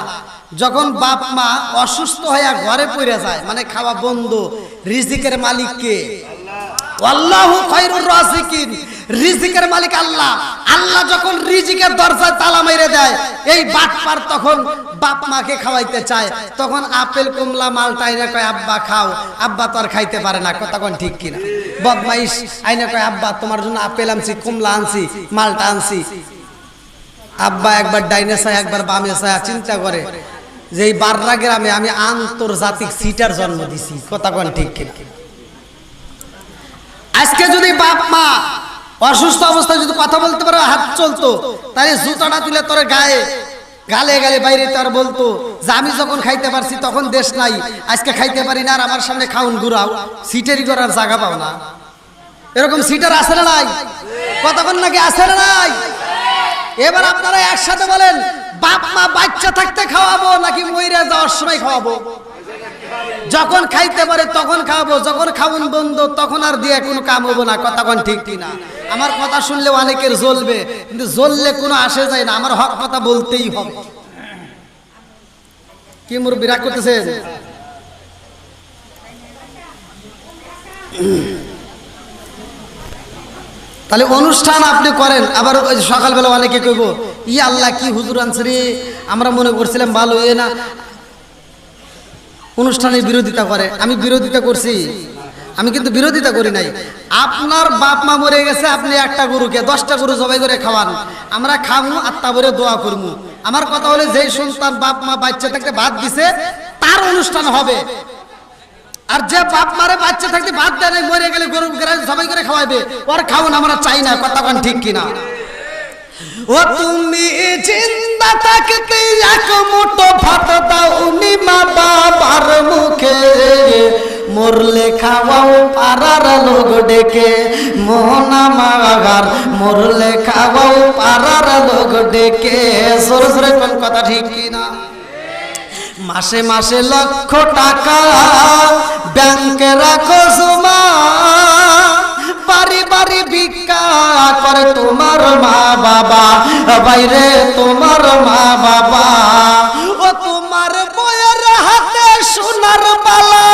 যখন বাপ মা অসুস্থ হয়ে ঘরে পড়ে যায়, মানে খাওয়া বন্ধ, রিজিকের মালিক কে? আল্লাহু খায়রুর রাজিকিন, রিজিকের মালিক আল্লাহ। আল্লাহ যখন রিজিকের দরজায় তালা মেরে দেয়, এই বাটপার তখন বাপ মাকে খাওয়াইতে চায়, তখন আপেল কমলা মালটা আইনা কয় আব্বা খাও, আব্বা তো আর খাইতে পারে না, তখন ঠিক কিনা? বদমাইশ আইনা কয় আব্বা তোমার জন্য আপেল আনছি, কমলা আনছি, মালটা আনছি। আব্বা একবার ডাইনে চায়, একবার বামে চায়, চিন্তা করে যে এই বাররা গ্রামে আমি আন্তর্জাতিক সিটার জন্ম দিছি, তখন ঠিক কিনা? আজকে যদি বাপ মা অসুস্থ অবস্থায় যদি কথা বলতে পারো, হাত চলতো, তাহলে জুতাটা তুলে তোর গায়ে গালে গালে বাইরে তার বলতো যে আমি যখন খাইতে পারছি তখন দেশ নাই, আজকে খাইতে পারি না, আর আমার সামনে খাউন ঘুরাও, সিটারি করার জায়গা পাও না। এরকম সিটার আছে না নাই? কতক্ষণ নাকি আছে না নাই? এবার আপনারা একসাথে বলেন, বাপ মা বাচ্চা থাকতে খাওয়াবো নাকি মইরা যাওয়ার সময় খাওয়াবো? যখন খাইতে পারে তখন খাওয়াবো, যখন খাওন বন্ধ তখন আর দিয়ে কোনো কাম হবো না, কতক্ষণ ঠিক কিনা? আমার কথা শুনলে অনেকের জ্বলবে, কিন্তু জ্বললে কোনো আসে যায় না, আমার হক কথা বলতেই হবে। কি মুরব্বি রাগ করতেছেন? তাহলে অনুষ্ঠান আপনি করেন, আবার সকালবেলা অনেকে কইব ই আল্লাহ কি হুজুর আনছে রে, আমরা মনে করছিলাম ভালো, এ না অনুষ্ঠানের বিরোধিতা করে। আমি বিরোধিতা করছি? আমি কিন্তু বিরোধিতা করি নাই। আপনার বাপ মা মরে গেছে, আপনি একটা গরুকে 10টা গরু জবাই করে খাওয়ান, আমরা খাবো, আত্মা ভরে দোয়া করবো। আমার কথা হলে যেই সন্তান বাপ মা বাচ্চা থাকতে ভাত দিছে তার অনুষ্ঠান হবে, আর যে বাপ মারে বাচ্চা থাকতে ভাত দেয় মরে গেলে গরু জবাই করে খাওয়াবে, ওর খাওয়ান আমরা চাই না, কতক্ষণ ঠিক কিনা? ও তুমি জিন্দা থাকতে এক মুঠো ভাত দাওনি মা বাবার মুখে, মরলে খাওয়াও পাড়ার লোক ডেকে, মোহনা মাগার মরলে খাওয়াও পাড়ার লোক ডেকে। সরে সরে কোন কথা ঠিক কিনা? মাসে মাসে লক্ষ টাকা ব্যাংকে রাখো জমা, বাড়ি বাড়ি ভিক্ষা করে তোমার মা বাবা, বাইরে তোমার মা বাবা। ও তোমার বইয়ের হাতে সোনার বালা,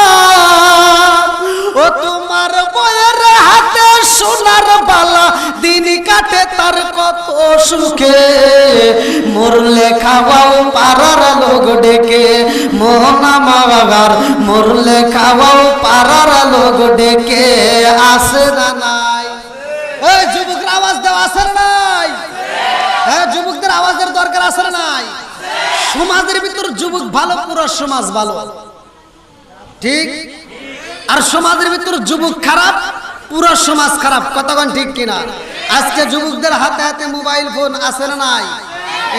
ও তোমার বইয়ের হাতে সোনার বালা, দিন কাটে তার কত সুখে, মরলে খাওয়াও পাড়ার লোক ডেকে, মোহনা মাগার মরলে খাওয়াও পাড়ার লোক ডেকে। আসে না নাই? এই যুবকরা আওয়াজ দাও, আসে না নাই? হ্যাঁ, যুবকদের আওয়াজের দরকার আছে না নাই? সমাজের ভিতর যুবক ভালো, পুরো সমাজ ভালো, ঠিক? আর সমাজের ভিতর যুবক খারাপ, পুরো সমাজ খারাপ, কতক্ষণ ঠিক কিনা? আজকে যুবকদের হাতে হাতে মোবাইল ফোন, আছে না নাই?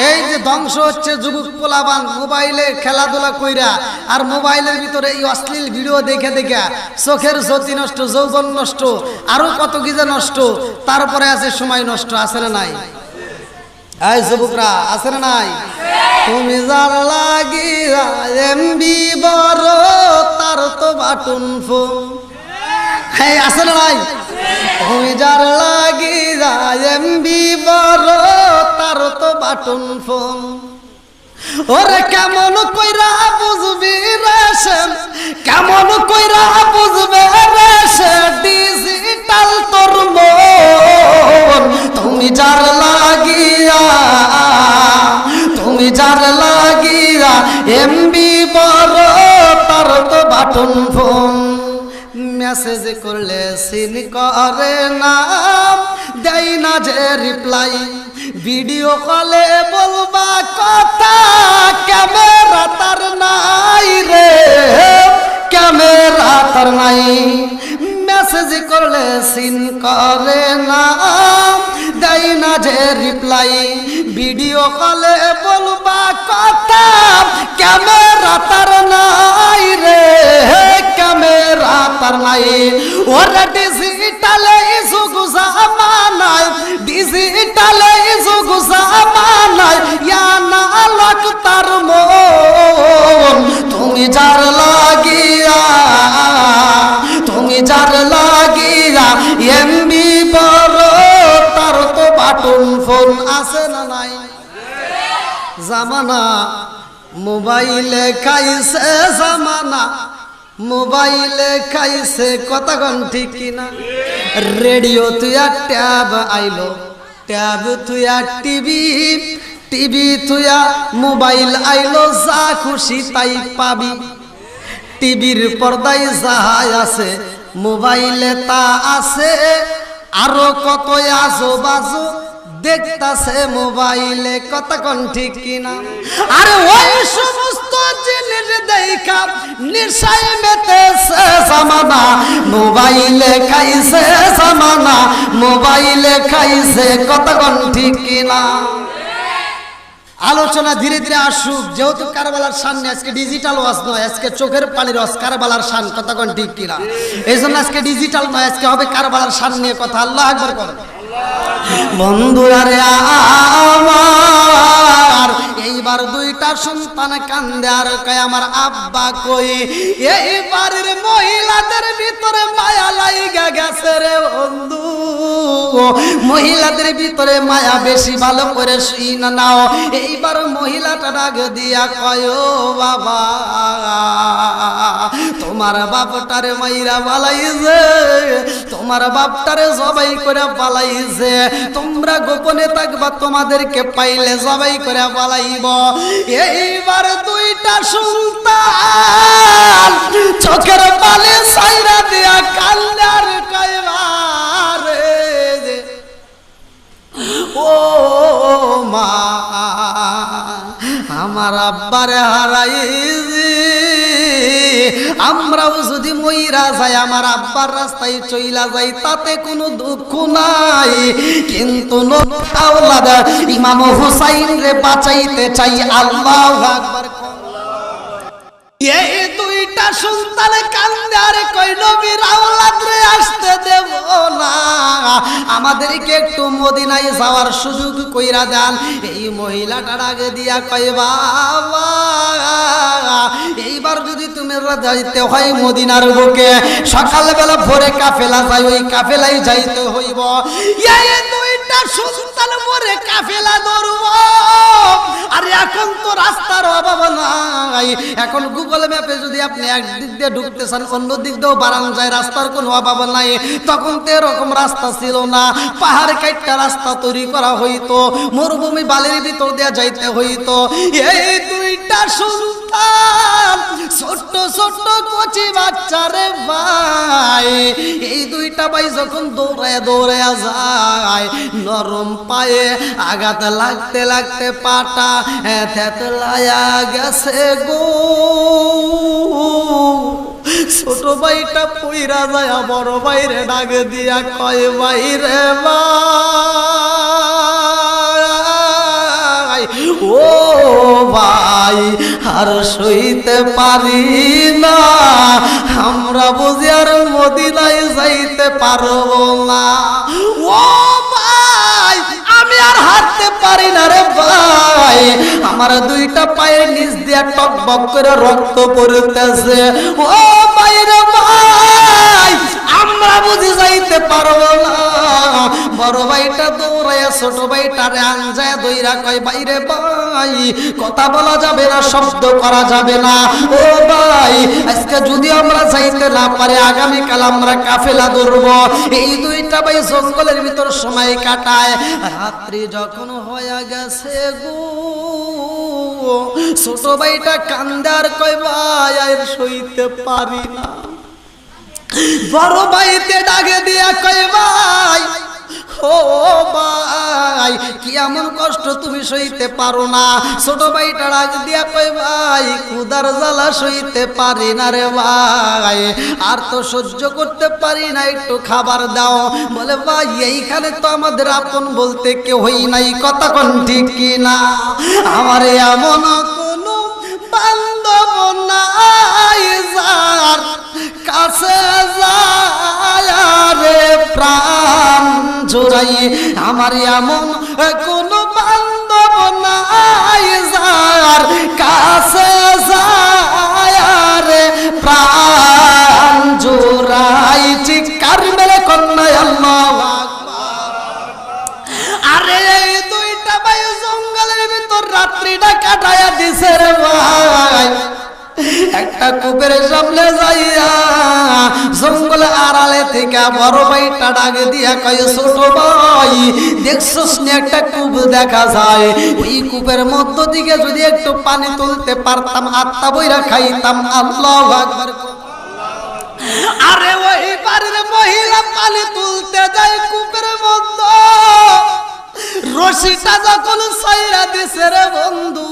এই যে ধ্বংস হচ্ছে যুবক পোলাবান মোবাইলে খেলাধুলা কইরা, আর মোবাইলের ভিতরে এই অশ্লীল ভিডিও দেখে দেখে চোখের জ্যোতি নষ্ট, যৌবন নষ্ট, আরো কত কি যে নষ্ট, তারপরে আছে সময় নষ্ট, আছে না নাই? এই যুবকরা, আছে না নাই? তুমি যার লাগিয়া এমবি বড়, তার তো বাটন ফোন, হ্যাঁ আছে না নাই? তুমি যার লাগিয়া এমবি বড়, তার তো বাটন ফোন। ওরে কেমন কইরা বুঝবি রে সে, কেমন কইরা বুঝবে রে সে, ডিজিটাল তোর মন। তুমি যার লাগিয়া, তুমি যার লাগিয়া এমবি বড়, তার তো বাটন ফোন। মেসেজ করলে সিন করে না, দেয় না যে রিপ্লাই, ভিডিও কলে বলবা কথা, ক্যামেরা তার নাই রে, ক্যামেরা তার নাই। মেসেজ করলে সিন করে না, দেয় না যে রিপ্লাই, ভিডিও কলে বলবা কথা, ক্যামেরা তার নাই রে, ক্যামেরা তার নাই। ওরা ডিজিটালে যুগ জামানায়, ডিজিটালে যুগ জামানায়, ইয়া না লাগ তার মন। তুমি যার লাগিয়া, তুমি যার লাগিয়া আছে না নাই? জামানা মোবাইলে খাইছে, জামানা মোবাইলে খাইছে, কথা কোন ঠিক কিনা? রেডিও তুইয়া ট্যাব আইলো, ট্যাব তুইয়া টিভি, টিভি তুইয়া মোবাইল আইলো, যা খুশি তাই পাবি। টিভির পর্দায় যাহাই আছে মোবাইলে তা আছে, আরো কত আজব আজব দেখতাছে মোবাইলে, কথা কোন ঠিক কিনা? আরে ওই সমস্ত জিনিস দেখা নেশায় মেতেছে জামানা, মোবাইলে খাইছে জামানা, মোবাইলে খাইছে, কথা কোন ঠিক কিনা? আলোচনা ধীরে ধীরে আসুক, যেহেতু কারবালার সামনে আজকে ডিজিটাল ওয়াজ নয়, আজকে চোখের পানির ওয়াজ, কারবালার শান, কথা কোন ঠিক কিনা? এই জন্য আজকে ডিজিটাল নয়, আজকে হবে কারবালার শান নিয়ে কথা। আল্লাহু আকবার করেন। বন্ধুরা রে আমার, এইবার দুইটা সন্তান কান্দে আর কয় আমার আব্বা কই। এইবারের মহিলাদের ভিতরে মায়া লাইগা গেছে রে বন্ধু, মহিলাদের ভিতরে মায়া বেশি, ভালো করে শুইনা নাও। এইবার মহিলাটা ডাক দিয়া কয় ও বাবা, তোমার বাপটারে মাইরা বালাইছে, তোমার বাপটারে জবাই করে বালাইছে, তোমরা গোপনে থাকবা, তোমাদেরকে পাইলে জবাই করে বালাইব। এইবার দুইটা সন্তান চোখের পালে সাইরা দিয়া কান্নার কয়বারে, ও মা আমার আব্বারে হারাইছি, আমরাও যদি মইরা যাই, আমার আব্বার রাস্তায় চইলা যাই, তাতে কোনো দুঃখ নাই, কিন্তু আওলাদ ইমাম হুসাইন রে বাঁচাইতে চাই। আল্লাহু আকবার। এই দুইটা সন্তান কান্দে আর কই নবীর আওলাদ রে আসতে দেব না, আমাদেরকে একটু মদিনায় যাওয়ার সুযোগ কইরা দেন। এই মহিলাটার আগে দিয়া কই বাবা, এইবার যদি তুমি যাইতে হয় মদিনার বুকে, সকালবেলা ভোরে কাফেলা যাই, ওই কাফেলাই যাইতে হইব। এই দুইটা সন্তান মরে কাফেলা ধরব, আর এখন তো রাস্তার অভাব নাই, এখন গুগল ম্যাপে যদি আপনি একদিক দিয়ে ঢুকতে চান, অন্য দিক দিয়েও বাড়ান যায়, রাস্তার কোনো অভাব নাই। তখন তো এরকম রাস্তা ছিল না, পাহাড় কাইটটা রাস্তা তৈরি করা হইতো, মরুভূমি বালির ভিতর দিয়ে যাইতে হইতো। এই দুইটা সন্তান ছোট্ট ছোট্ট কচি বাচ্চা রে ভাই, এই দুইটা ভাই যখন দৌড়ায় দৌড়ায় যায়, নরম পায়ে আঘাত লাগতে লাগতে পাটা থেতলায়া গেছে গো, ছোট ভাইটা পইরা যায়, বড় ভাইরে ডাক দিয়া কয় ভাইরে ভাই, ও ভাই আর সইতে পারি না, আমরা বুঝি আর মদিনায় যাইতে পারবো না। ও ভাই আমি আর হাঁটতে পারি না রে ভাই, আমার দুইটা পায়ের নিচ দিয়া টকবক করে রক্ত পড়তেছে। ও ভাই রে ভাই আমরা বুঝি যাইতে পারবো না। বড় ভাইটা দৌড়াইয়া ছোট ভাইটারে আনজায় দইরা কয় বাইরে ভাই কথা বলা যাবে না, শব্দ করা যাবে না। ও ভাই আজকে যদি আমরা যাইতে না পারি, আগামীকাল আমরা কাফেলা ধরবো। এই দুইটা ভাই জঙ্গলের ভিতর সময় কাটায়। রাত্রি যখন হয়ে গেছে গো, ছোট ভাইটা কান্দার কয় ভাই আর সইতে পারি না। বড় ভাইতে ডাকে দিয়া কয় ভাই, ও ভাই কি এমন কষ্ট তুমি সইতে পারো না? ছোট ভাইটা ডাক দিয়া কয় ভাই ক্ষুধার জ্বালা সইতে পারি না রে ভাই, আর তো সহ্য করতে পারি না, একটু খাবার দাও। বলে ভাই এইখানে তো আমাদের আপন বলতে কেউই নাই, কথা কোন ঠিক কিনা? আমার এমন কোনো বান্ধব নাই যার কাছে যায় রে প্রাণ জোড়াই, আমার এমন কোনো বান্ধব নাই যার কাছে যায় রে প্রাণ জোড়াই। ঠিক কার মেরে কন্যা আল্লাহু আকবার। আরে এই দুইটা রাত্রিটা কাটায়া দিছে রে ভাই। একটা কূপের সামনে যাইয়া জঙ্গল আড়ালে থেকে বড় ভাইটা ডাকে দিয়া কয়, ছোট ভাই দেখছস না একটা কূপ দেখা যায়, ওই কূপের মধ্য দিকে যদি একটু পানি তুলতে পারতাম আত্মা বইরা খাইতাম। আল্লাহু আকবার। আরে ওই বাড়ির মহিলা পানি তুলতে যায় কূপের মধ্যে, রশিটা যখন ছাইরা দিছে রে বন্ধু,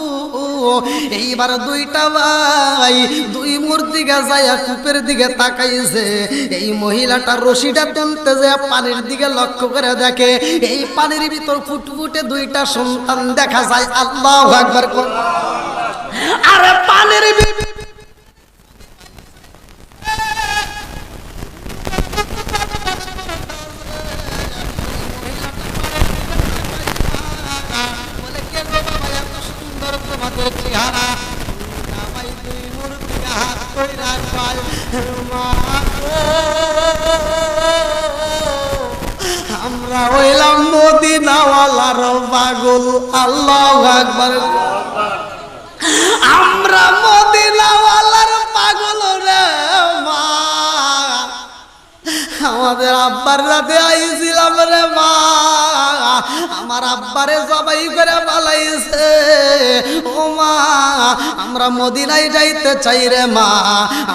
এইবার দুইটা ভাই দুই মূর্তিকে যাইয়া কূপের দিকে তাকাইছে। এই মহিলাটা রশিটা টানতে যায় পানির দিকে লক্ষ্য করে দেখে এই পানির ভিতর ফুটফুটে দুইটা সন্তান দেখা যায়। আল্লাহু আকবার। আরে পানির আমরা হইলাম মদিনাওয়ালার পাগল। আল্লাহু আকবার। আমরা মদিনাওয়ালার পাগল রে মা। আমাদের আব্বার রাতে আইছিলাম রে মা, আমার আব্বারে জবাই করে পালাইছে। ও মা আমরা মদিনায় যাইতে চাই রে মা,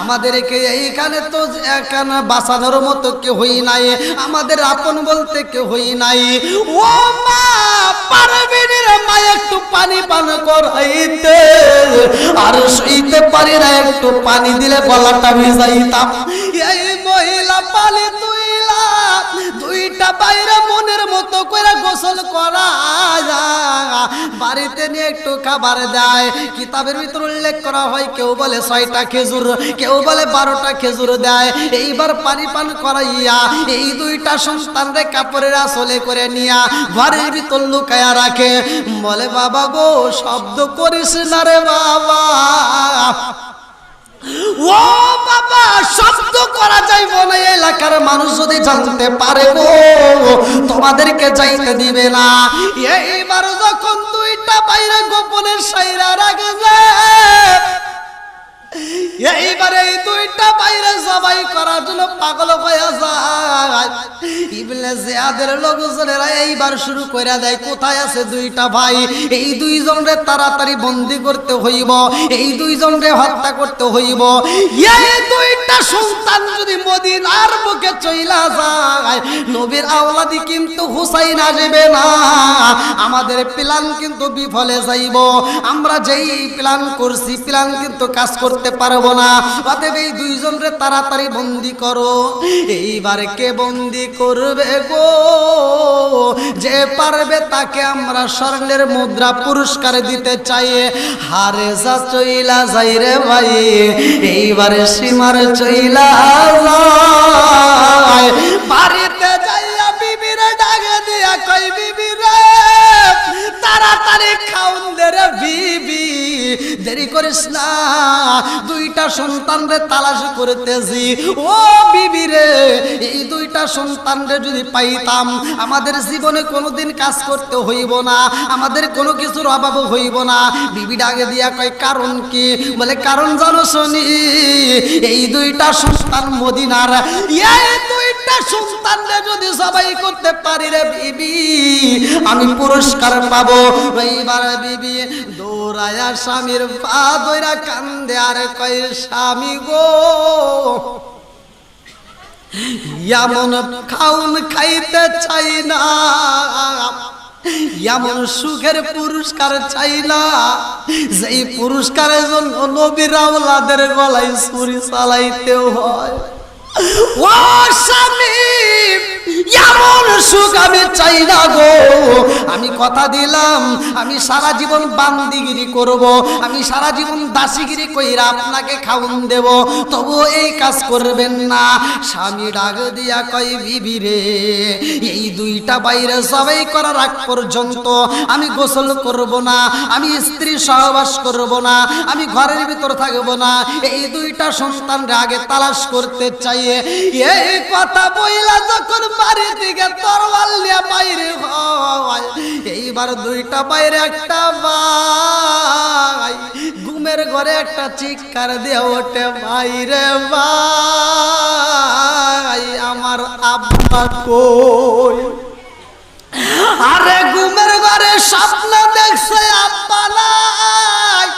আমাদেরকে এইখানে তো এখানে বাঁচানোর মতো কেউ হই নাই, আমাদের আপন বলতে কেউ হই নাই। ও মা পারবি রে মা একটু পানি পান করাইতে, আর সইতে পারি না একটু পানি দিলে গলাটা ভিজাইতাম। এই মহিলা পানি তুইলা দুইটা বাইরে মনের মতো করে গোসল করা বাড়িতে নিয়ে একটু খাবার দেয়। কিতাবের ভিতর উল্লেখ করা হয় কেউ বলে 6টা খেজুর, কেউ বলে 12টা খেজুর দেয়। এইবার পানি পান করাইয়া এই দুইটা সন্তানরে কাপড়ের আঁচলে করে নিয়া ঘরের ভিতর লুকায়া রাখে। বলে বাবা গো শব্দ করিস না রে বাবা। ও বাবা শব্দ করা যাইব না, এলাকার মানুষ যদি জানতে পারে গো তোমাদেরকে যাইতে দিবে না। এইবার যখন দুইটা বাইরে গোপনের সাইরা রাখে যায়, এইবারে এই দুইটা বাইরে জবাই করার জন্য পাগল হয়ে যায়। ইবনে জিয়াদের লোকজনেরা এইবার শুরু করে দেয় কোথায় আছে দুইটা ভাই, এই দুইজনরে তাড়াতাড়ি বন্দী করতে হইব, এই দুইজনরে হত্যা করতে হইব। এই দুইটা সন্তান যদি মদিনার বুকে চইলা যায় নবীর আওলাদি কিন্তু হুসাইন আসবে না, আমাদের প্ল্যান কিন্তু বিফলে যাইব। আমরা যেই প্ল্যান করছি প্ল্যান কিন্তু কাজ করতে পারবো না। অতএব এই দুইজনরে তাড়াতাড়ি বন্দী করো। এইবার কে বন্দী করবে গো? যে পারবে তাকে আমরা স্বর্ণের মুদ্রা পুরস্কার দিতে চাই। হারে যা চইলা যাই রে ভাই, এইবারে সীমার চইলা যায়। বাড়িতে যাইয়া বিবিরে ডাকে দিয়া কই বিবি রে তাড়াতাড়ি খাউন দে রে বিবি, দেরি করিস না, দুইটা সন্তানরে তালাশ করতেছি। ও বিবি রে এই দুইটা সন্তানরে যদি পাইতাম আমাদের জীবনে কোনোদিন কাজ করতে হইব না, আমাদের কোনো কিছুর অভাব হইব না। বিবি ডাকে দিয়া কয় কারণ কি? বলে কারণ জানো শুনি, এই দুইটা সন্তান মদিনার, এই দুইটা সন্তানরে যদি সবাই করতে পারি রে বিবি আমি পুরস্কার পাবো। এইবার বিবি দৌড়ায়া স্বামীর পা ধইরা কান্দে আর কয় স্বামী গো এমন খাউন খাইতে চাই না, এমন সুখের পুরস্কার চাই না যেই পুরস্কারের জন্য নবীর আওলাদের গলায় ছুরি চালাইতেও হয়। ও স্বামী এমন সুখ আমি চাই না গো, আমি কথা দিলাম আমি সারা জীবন বান্দিগিরি করব, আমি সারা জীবন দাসীগিরি কইরা আপনাকে খাওন দেব, তবু এই কাজ করবেন না। স্বামী ডাক দিয়া কই বিবি রে এই দুইটা বাইরে সবাই করার আগ পর্যন্ত আমি গোসল করব না, আমি স্ত্রী সহবাস করব না, আমি ঘরের ভিতর থাকব না, এই দুইটা সন্তানরে আগে তালাশ করতে চাই। এই কথা বইলা যখন বাড়ি থেকে তরোয়াল নিয়ে বাইরে হয় এইবার দুইটা বাইরে একটা ভাই ঘুমের ঘরে একটা চিৎকার দিয়ে ওঠে, ভাই রে ভাই আমার আব্বা কই? আরে ঘুমের ঘরে স্বপ্ন দেখছে আব্বা নাই,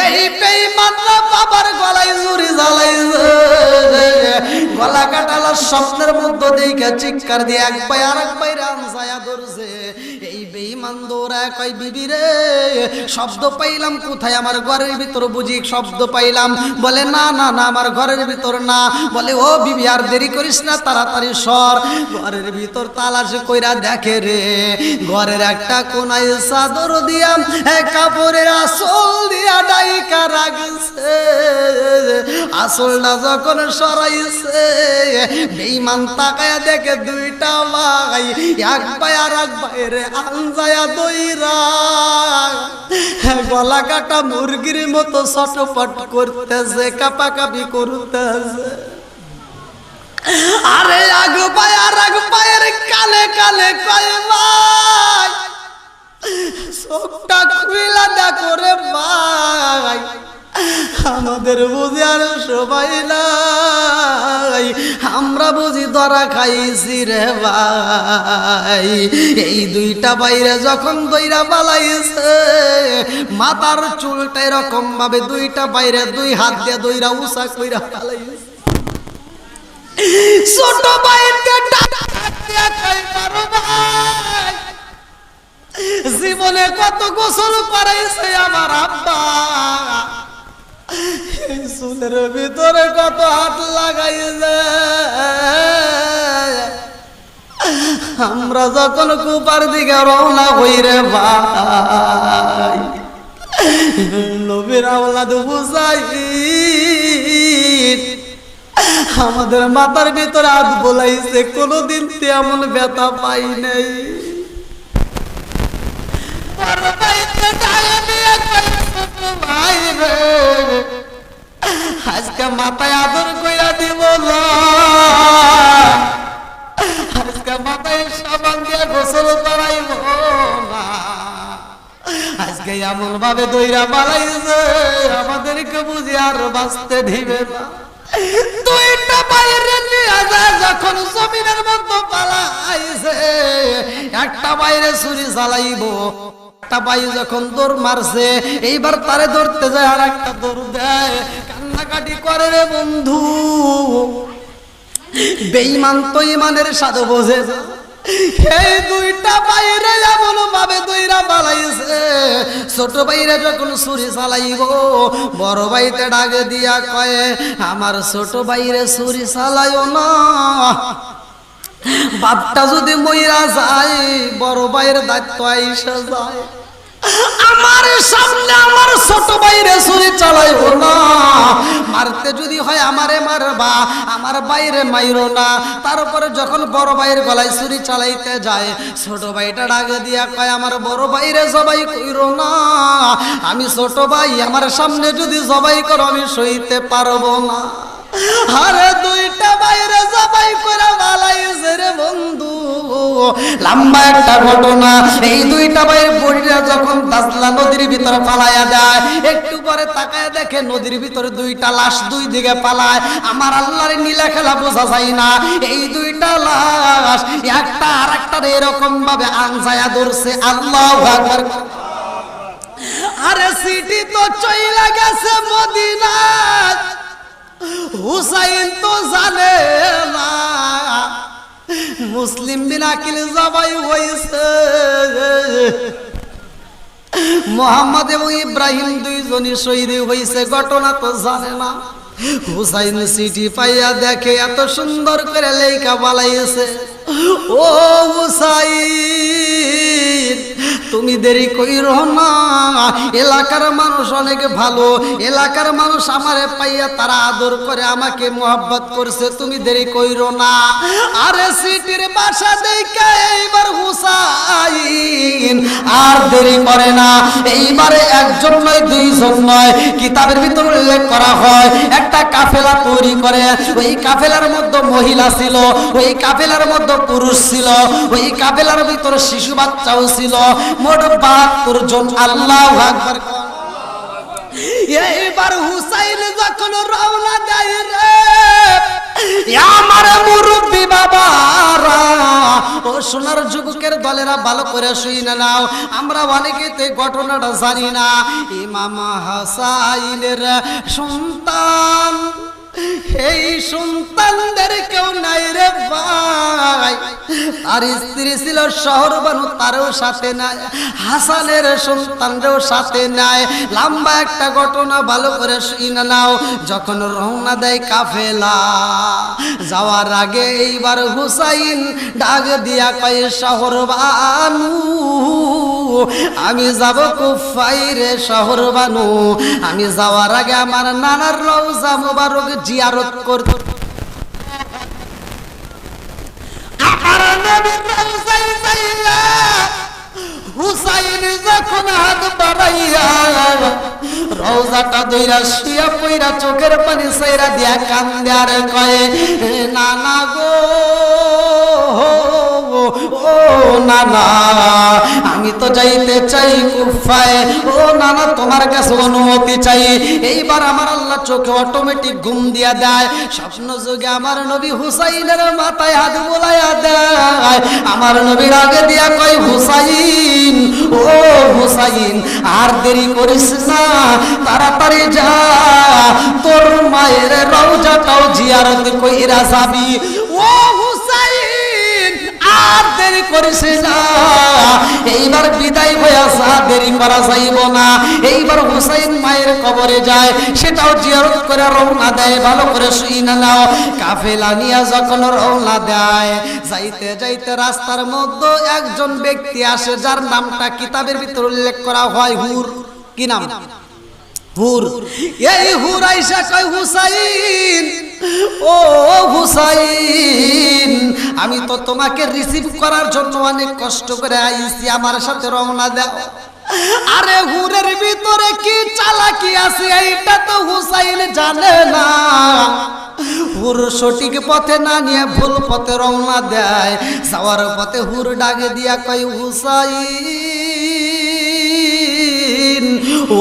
এই বেঈমানরা বাবার গলায় ছুরি জ্বালাইছে, গলা কাটালা স্বপ্নের মধ্যে দেখে চিৎকার দিয়ে এক পায়ে আর এক পায়ে রামসায়া ধরছে। এই বেঈমান দৌড়ায় কয়, বিবি রে শব্দ পাইলাম কোথায়? আমার ঘরের ভিতর বুঝি শব্দ পাইলাম। বলে না না না, আমার ঘরের ভিতর না। বলে ও বিবি আর দেরি করিস না, তাড়াতাড়ি সর। ঘরের ভিতর তালাশ কইরা দেখে রে, ঘরের একটা কোনায় চাদর দিয়া কাপড়ের আসল দিয়া ডাইকা রাখছে। আসলটা যখন সরাইছে, বেঈমান তাকায়া দেখে দুইটা ভাই এক ভাই আর এক ভাইরে আনজায়া দইরা গলা কাটা মুরগির মতো ছটফট করতেছে, কাপাকাপি করতেছে। আরে এক ভাই আর এক ভাইয়ের কালে কালে কয়, ভাই চোখটা খুইলা দেখো রে ভাই, আমাদের বুঝি আর সবাই নাই, আমরা বুঝি ধরা খাইছি রে ভাই। এই দুইটা বাইরে যখন দইরা পালাইছে, মাথার চুলটা এরকম ভাবে দুইটা বাইরে দুই হাত দিয়ে দইরা উঁচা কইরা পালাইছে। ছোট বাইরে জীবনে কত গোসল করাইছে আমার আব্বা, চুলের ভিতরে কত হাত লাগাইছে। আমরা যখন কুপার দিকে রওনা হই রে ভাই, নবীর আওলাদ হুসাইন আমাদের মাথার ভিতরে হাত বোলাইছে, কোনদিন তেমন ব্যথা পাই নাই। আজকে মাথায় আদর কইরা দিব না, আজকে মাথায় সাবান দিয়ে গোসল করাইব না, আজকে এমন ভাবে দইরা পালাইছে আমাদেরকে বুঝি আর বাঁচতে দিবে না। দুইটা বাইরে নিয়ে যায় যখন জমিনের মধ্যে পালাইছে, একটা বাইরে ছুরি চালাইব, একটা বাই যখন দৌড় মারছে, এইবার তারে ধরতে যায় আর একটা দৌড় দেয়, কান্নাকাটি করে রে বন্ধু। বেঈমান তো ইমানের সাধু বোঝে, এই দুইটা বাইরে এমন ভাবে দইরা পালাইছে। ছোট বাইরে যখন ছুরি চালাইব, বড় ভাইতে ডাকে দিয়া কয়, আমার ছোট বাইরে ছুরি চালাইও না, বাপটা যদি মইরা যায় বড় ভাইয়ের দায়িত্ব আইসা যায়। আমার সামনে আমার ছোট বাইরে ছুরি চালাইব না, মারতে যদি হয় আমারে মারবা, আমার বাইরে মাইরো না। তারপরে যখন বড় ভাইয়ের গলায় ছুরি চালাইতে যায়, ছোট ভাইটা ডাকে দিয়া কয়, আমার বড় বাইরে জবাই কইরো না, আমি ছোট ভাই, আমার সামনে যদি জবাই করো আমি সইতে পারবো না। আরে দুইটা বাইরে জবাই করে পালাইছে রে বন্ধু। লম্বা একটা ঘটনা। এই দুইটা ভাইয়ের বড়িরা যখন দাজলা নদীর ভিতরে পালাইয়া দেয়, একটু পরে তাকায় দেখে নদীর ভিতরে দুইটা লাশ দুই দিকে পালায়। আমার আল্লাহর নীলা খেলা বোঝা যায় না। এই দুইটা লাশ একটা আর একটা এরকম ভাবে আনজায়া ধরছে। আল্লাহু আকবার। আরে সিটি তো চইলা গেছে মদিনা, হুসাইন তো জানে না মুসলিম বিন আকিল জবাই হয়েছে। মোহাম্মদ এবং ইব্রাহিম দুইজনই শহীদ হয়েছে, ঘটনা তো জানে না। হুসাইন সিটি পাইয়া দেখে এত সুন্দর করে লেখা বালাইছে, ও হুসাইন তুমি দেরি কইরো না, এলাকার মানুষ অনেক ভালো, এলাকার মানুষ আমারে পাইয়া তারা আদর করে, আমাকে মোহাব্বত করছে, তুমি দেরি কইরো না। আরে সিটির বাসা দেখে এইবার হুসাইন আর দেরি করে না। এইবারে একজন নয়, দুইজন নয়, কিতাবের ভিতর উল্লেখ করা হয় একটা কাফেলা তৈরি করে। ওই কাফেলার মধ্যে মহিলা ছিল, ওই কাফেলার মধ্যে পুরুষ ছিল, ওই কাফেলার ভিতর শিশু বাচ্চাও ছিল। মোট 72 জন। আল্লাহু আকবার। এইবার হুসাইন যখন রওনা দেয় রে, আমার মুরব্বি বাবারা ও সোনার যুবকের দলেরা ভালো করে শুনে নাও, আমরা অনেকে তো ঘটনাটা জানি না। ইমাম হুসাইনের সন্তান, এই সন্তানদের কেউ নাই রে ভাই। তার স্ত্রী ছিল শহরবানু, তারও সাথে নাই, হাসানের সন্তানরাও সাথে নাই। লম্বা একটা ঘটনা ভালো করে শুনে নাও। যখন রওনা দেয় কাফেলা যাওয়ার আগে এইবার হুসাইন ডাক দিয়া কয়, শহরবানু আমি যাব কুফাইরে। শহরবানু আমি যাওয়ার আগে আমার নানার রওজা মোবারক জিয়ারত করতে। আমার নবীর রওজায় যাইয়া হুসাইন যখন হাত বাড়াইয়া রওজাটা দইরা শুয়া পইরা চোখের পানি সাইরা দিয়া কান্দে আর কয়ে, নানা গো ও নানা আমি তো যাইতে চাই কুফায়, ও নানা তোমার কাছে অনুমতি চাই। এইবার আমার আল্লাহ চোখে অটোমেটিক ঘুম দিয়া দেয়। স্বপ্ন যুগে আমার নবী হুসাইনের মাথায় হাত বোলাইয়া দেয়। আমার নবীর আগে দিয়া কয়, হুসাইন ও হুসাইন আর দেরি করিস না, তাড়াতাড়ি যা, তোর মায়ের রওজাটাও জিয়ারত কইরা যাবি। ও হুসাইন আর দেরি করিস না, এইবার বিদায় হয়ে আসা, দেরি করা যাইব না। এইবার হুসাইন মায়ের কবরে যায়, সেটাও জিয়ারত করে রওনা দেয়। ভালো করে শুনে নাও, কাফেলা নিয়ে যখন রওনা দেয়, যাইতে যাইতে রাস্তার মধ্যে একজন ব্যক্তি আসে, যার নামটা কিতাবের ভিতর উল্লেখ করা হয় হুর। কি নাম? হুর। এই হুর আইসা কয়, হুসাইন ও হুসাইন আমি তো তোমাকে রিসিভ করার জন্য অনেক কষ্ট করে আইছি, আমার সাথে রওনা দাও। আরে হুরের ভিতরে কি চালাকি আছে এইটা তো হুসাইন জানে না। হুর সঠিক পথে না নিয়ে ভুল পথে রওনা দেয়। যাওয়ার পথে হুর ডাকে দিয়া কয়, হুসাইন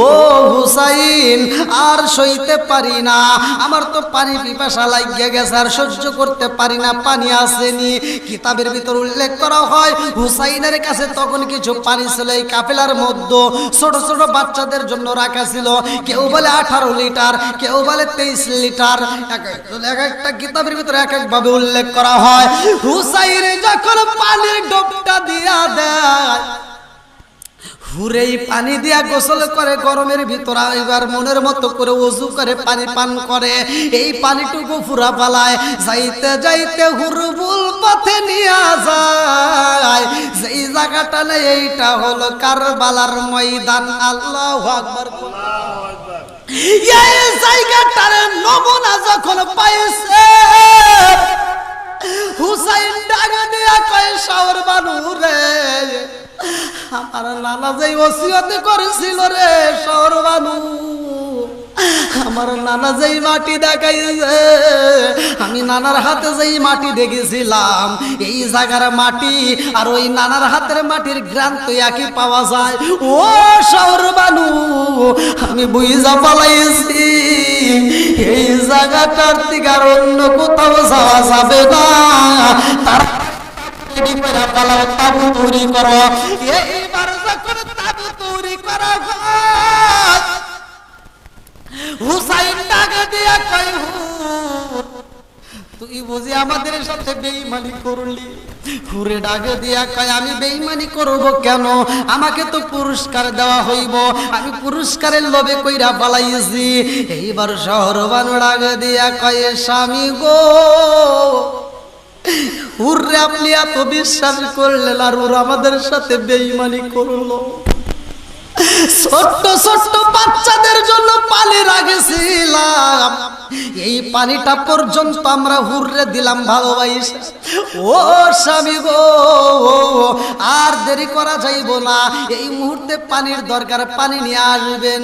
ও হুসাইন আর সইতে পারি না, আমার তো পানি পিপাসা লাগিয়ে গেছে, আর সহ্য করতে পারি না, পানি আসেনি। কিতাবের ভিতর উল্লেখ করা হয় হুসাইনের কাছে তখন কিছু পানি ছিল। এই কাফেলার মধ্যে ছোট ছোট বাচ্চাদের জন্য রাখা ছিল। কেউ বলে 18 লিটার, কেউ বলে 23 লিটার, এক একটা কিতাবের ভিতরে এক এক ভাবে উল্লেখ করা হয়। হুসাইন যখন পানির ডোবটা দিয়া দেয়, হুরেই পানি দিয়া গোসল করে গরমের ভিতর, এবার মনের মতো করে ওযু করে পানি পান করে। এই পানিটুকু ফুরা পালায়। যাইতে যাইতে হুরবুল পথে নিয়ে যায়। যেই জায়গাটা নেই এইটা হলো কারবালার ময়দান। আল্লাহু আকবার। এই জায়গাটার নমুনা যখন পাইছে, হুসাইন ডাকা দিয়া কয়, শহরবানু রে আমার নানা যেই ওসিয়ত করেছিল রে শহরবানু, আমার নানা যেই মাটি দেখাইছে, আমি নানার হাতে যেই মাটি দেখেছিলাম, এই জায়গার মাটি আর ওই নানার হাতের মাটির গ্রাম তো একই পাওয়া যায়। ও শহরবানু আমি বুঝা পালাইছি, এই জায়গাটার থেকে আর অন্য কোথাও যাওয়া যাবে না। তার তাবু তৈরি করো। এইবার যখন তাবু তৈরি করা হয়, হুসাইন ডাকে দিয়া কয়, তুই বুঝি আমাদের সাথে বেঈমানি করলি? হুরে ডাকে দিয়া কয়, আমি বেঈমানি করব কেন? আমাকে তো পুরস্কার দেওয়া হইব, আমি পুরস্কারের লোভে কইরা পালাইছি। এইবার শহরবানু ডাকে দিয়া কয়, স্বামী গো হুররে আপনি এত বিশ্বাস করলেন আর ওর আমাদের সাথে বেঈমানি করলো। ছোট্ট ছোট্ট বাচ্চাদের জন্য পানি রাখেছিলাম, এই পানিটা পর্যন্ত আমরা হুররে দিলাম ভালোবাসা। ও স্বামী গো আর দেরি করা যাইব না, এই মুহূর্তে পানির দরকার, পানি নিয়ে আসবেন।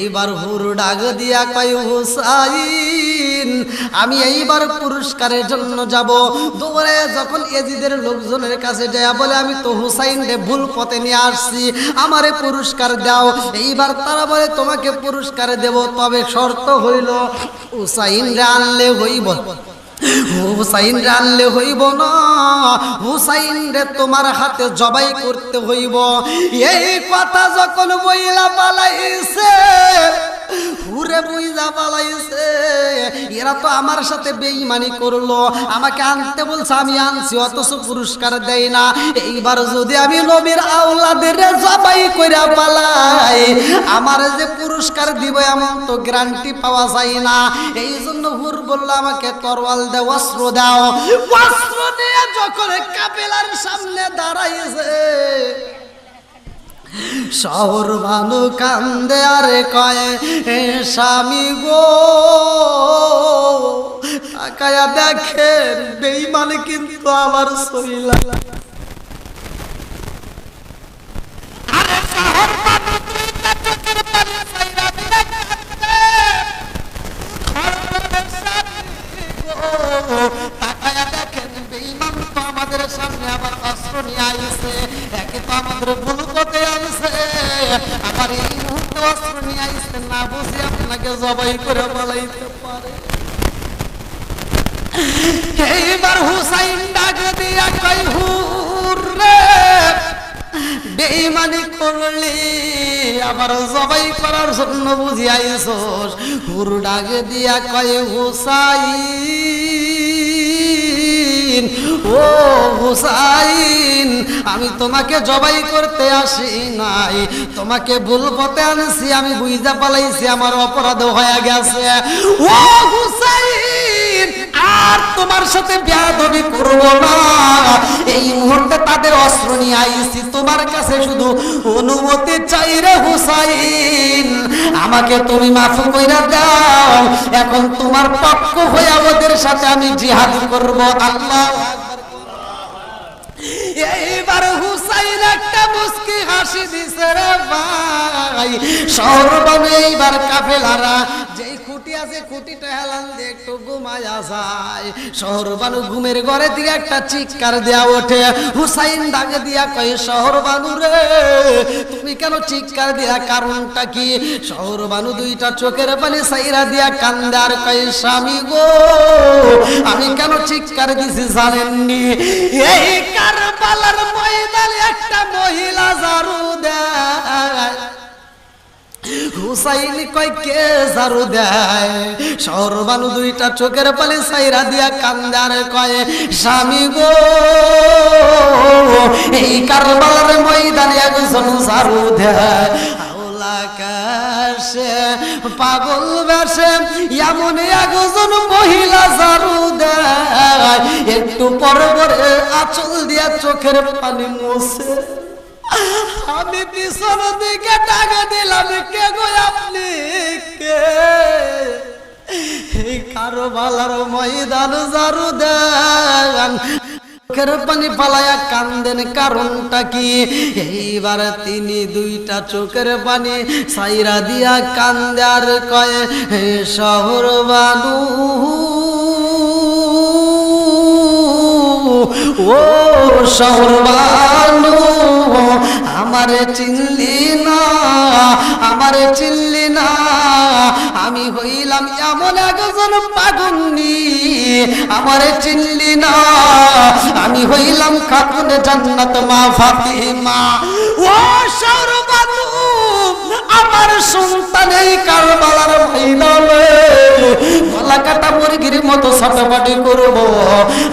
এইবার হুর ডাক দিয়া কয় হুসাইন আমি এইবার পুরস্কারের জন্য যাব। দৌড়ে যখন এজিদের লোকজনের কাছে যায় বলে আমি তো হুসাইন রে ভুল পথে নিয়ে আসছি, আমারে পুরস্কার দাও। এইবার তারা বলে তোমাকে পুরস্কার দেব, তবে শর্ত হইল হুসাইন রে আনলে হইব, হুসাইন রে আনলে হইব না, হুসাইন রে তোমার হাতে জবাই করতে হইব। এই কথা যখন বইলা পালাইছে, হুরে বুইলা পালাইছে, এরা তো আমার সাথে বেঈমানি করলো, আমাকে আনতে বলছে, আমি আনছি অথচ পুরস্কার দেয় না। এইবার যদি আমি নবীর আওলাদের জবাই কইরা পালাই, আমার যে পুরস্কার দিব এমন তো গ্যারান্টি পাওয়া যায় না। এই জন্য হুর বলল আমাকে তরোয়াল দাও, অস্ত্র দাও। অস্ত্র নিয়ে যখন কাফেলার সামনে দাঁড়াইছে, শহর ভানু কান্দে আরে কয় স্বামী গো, তাকায়া দেখেন বেঈমান কিন্তু আমার সইলা। আরে শহর ভানু তুই চোখের পানি ছাইরা দিলে কান্দে, তাকায়া দেখেন বেঈমান তো আমাদের সামনে আবার অস্ত্র নিয়ে আইছে, একে তো আমাদের ভুল পথে আইছে, আবার এই মুহূর্তে অস্ত্র নিয়ে আইছে, না বুঝি আপনাকে জবাই করে পালাইতে পারে। এইবার হুসাইন ডাক দিয়া কই হুর রে, বেঈমানি করলি আমার জবাই করার জন্য বুঝি আইছস। হুর ডাক দিয়া কয় হুসাইন ও হুসাইন আমি তোমাকে জবাই করতে আসি নাই, তোমাকে ভুল পথে আনছি, আমি বুঝা পালাইছি, আমার অপরাধ হয়ে গেছে। ও হুসাইন আর তোমার সাথে বেয়াদবি করব না, এই মুহূর্তে তাদের অস্ত্র নিয়ে আইছি, তোমার কাছে শুধু অনুমতি চাই রে হুসাইন, আমাকে তুমি মাফ কইরা দাও, এখন তোমার পক্ষ হয়ে ওদের সাথে আমি জিহাদ করব। আল্লাহু আকবার। এইবার হুসাইন একটা মুস্কি হাসি দিছে রে ভাই। সর্বনে এইবার কাফেলারা যেই খুঁটি আছে খুঁটিটা হেলান দিয়ে একটু ঘুমায়া যায়, শহরবানু ঘুমের ঘরে থেকে একটা চিৎকার দেয়া ওঠে। হুসাইন ডাকে দিয়া কয় শহরবানু রে তুমি কেন চিৎকার দিয়া, কারণটা কি? শহরবানু দুইটা চোখের পানি সাইরা দিয়া কান্দে আর কয় স্বামী গো আমি কেন চিৎকার দিছি জানেননি? এই কারবালার ময়দানে একটা মহিলা ঝাড়ু দেয়। হুসাইন কয় কে ঝাড়ু দেয়? শহরবানু দুইটা চোখের পানি সাইরা দিয়া কান্দে আর কয় স্বামী গো এই কারবালার ময়দানে একজন ঝাড়ু দেয়। আকাশে পাগল বেশে এমন একজন মহিলা ঝাড়ু দেয়, একটু পরে পরে আঁচল দিয়া চোখের পানি মুছে। আমি পিছন দিকে টাকা দিলাম, কে গো আপনি কে? এই কারবালার ময়দান ঝাড়ু দেন, চোখের পানি পালায়া কান্দেন, কারণটা কি? এইবার তিনি দুইটা চোখের পানি সাইরা দিয়া কান্দে আর কয় হে শহরবানু ও শহরবানু আমারে চিনলি না, আমারে চিনলি না, আমি হইলাম এমন একজন পাগন্ডি, আমারে চিনলি না, আমি হইলাম খাতুনে জান্নাত মা ফাতিমা। ও শহরবানু আমার সন্তান এই কারবালার ময়দানে গলা কাটা মুরগির মতো ছটফটি করব,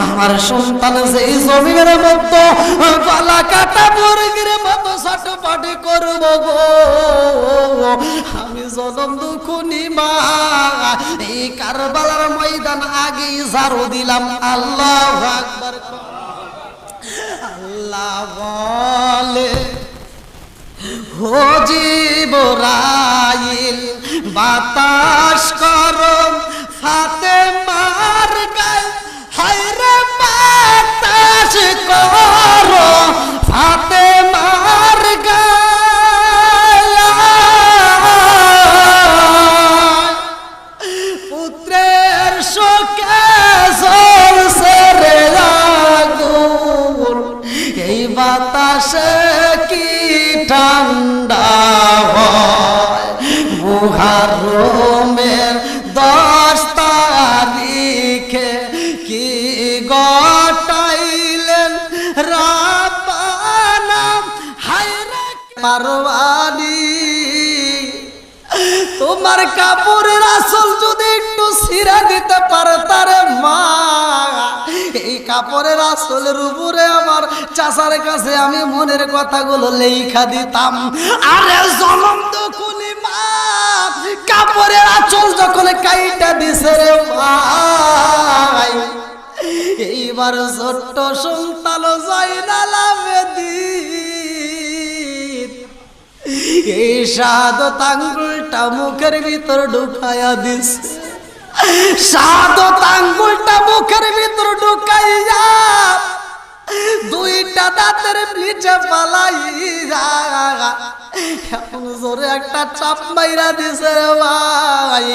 আমার সন্তান সেই জমিনের মতো গলা কাটা মুরগির মতো ছটফটি করব গো, আমি জনম দুঃখুনি মা এই কারবালার ময়দান আগেই ঝাড়ু দিলাম। আল্লাহু আকবার। আল্লাহ বলে ও জিবরাইল বাতাস করো ফাতেমার গায়ে, হায়রে বাতাস করো ফাতেমা বাতাসে কি ঠান্ডা হয় মুহররমের 10 তারিখে কি গটাইলেন রাব্বানা হায়রে পারওয়ানি তোমার কাপড়ের আসল যদি একটু ছিঁড়া দিতে পারতারে মা এই কাপড়ের আসলের উপরে আমার চাচার কাছে আমি মনের কথাগুলো লেখা দিতাম আরে জনম দুকুনি মা কাপড়ের আঁচল যখন কাইটা দিছে রে ভাই এইবার ছোট্ট সন্তান জয়নাল আবেদীন এই শাহাদত আঙ্গুলটা মুখের ভিতর ঢুকাইয়া দিছে শাহাদত আঙ্গুলটা মুখের ভিতর ঢুকাইয়া দুইটা দাঁতের নিচে পালাইয়া এখন জোরে একটা চাপ মাইরা দিছে ভাই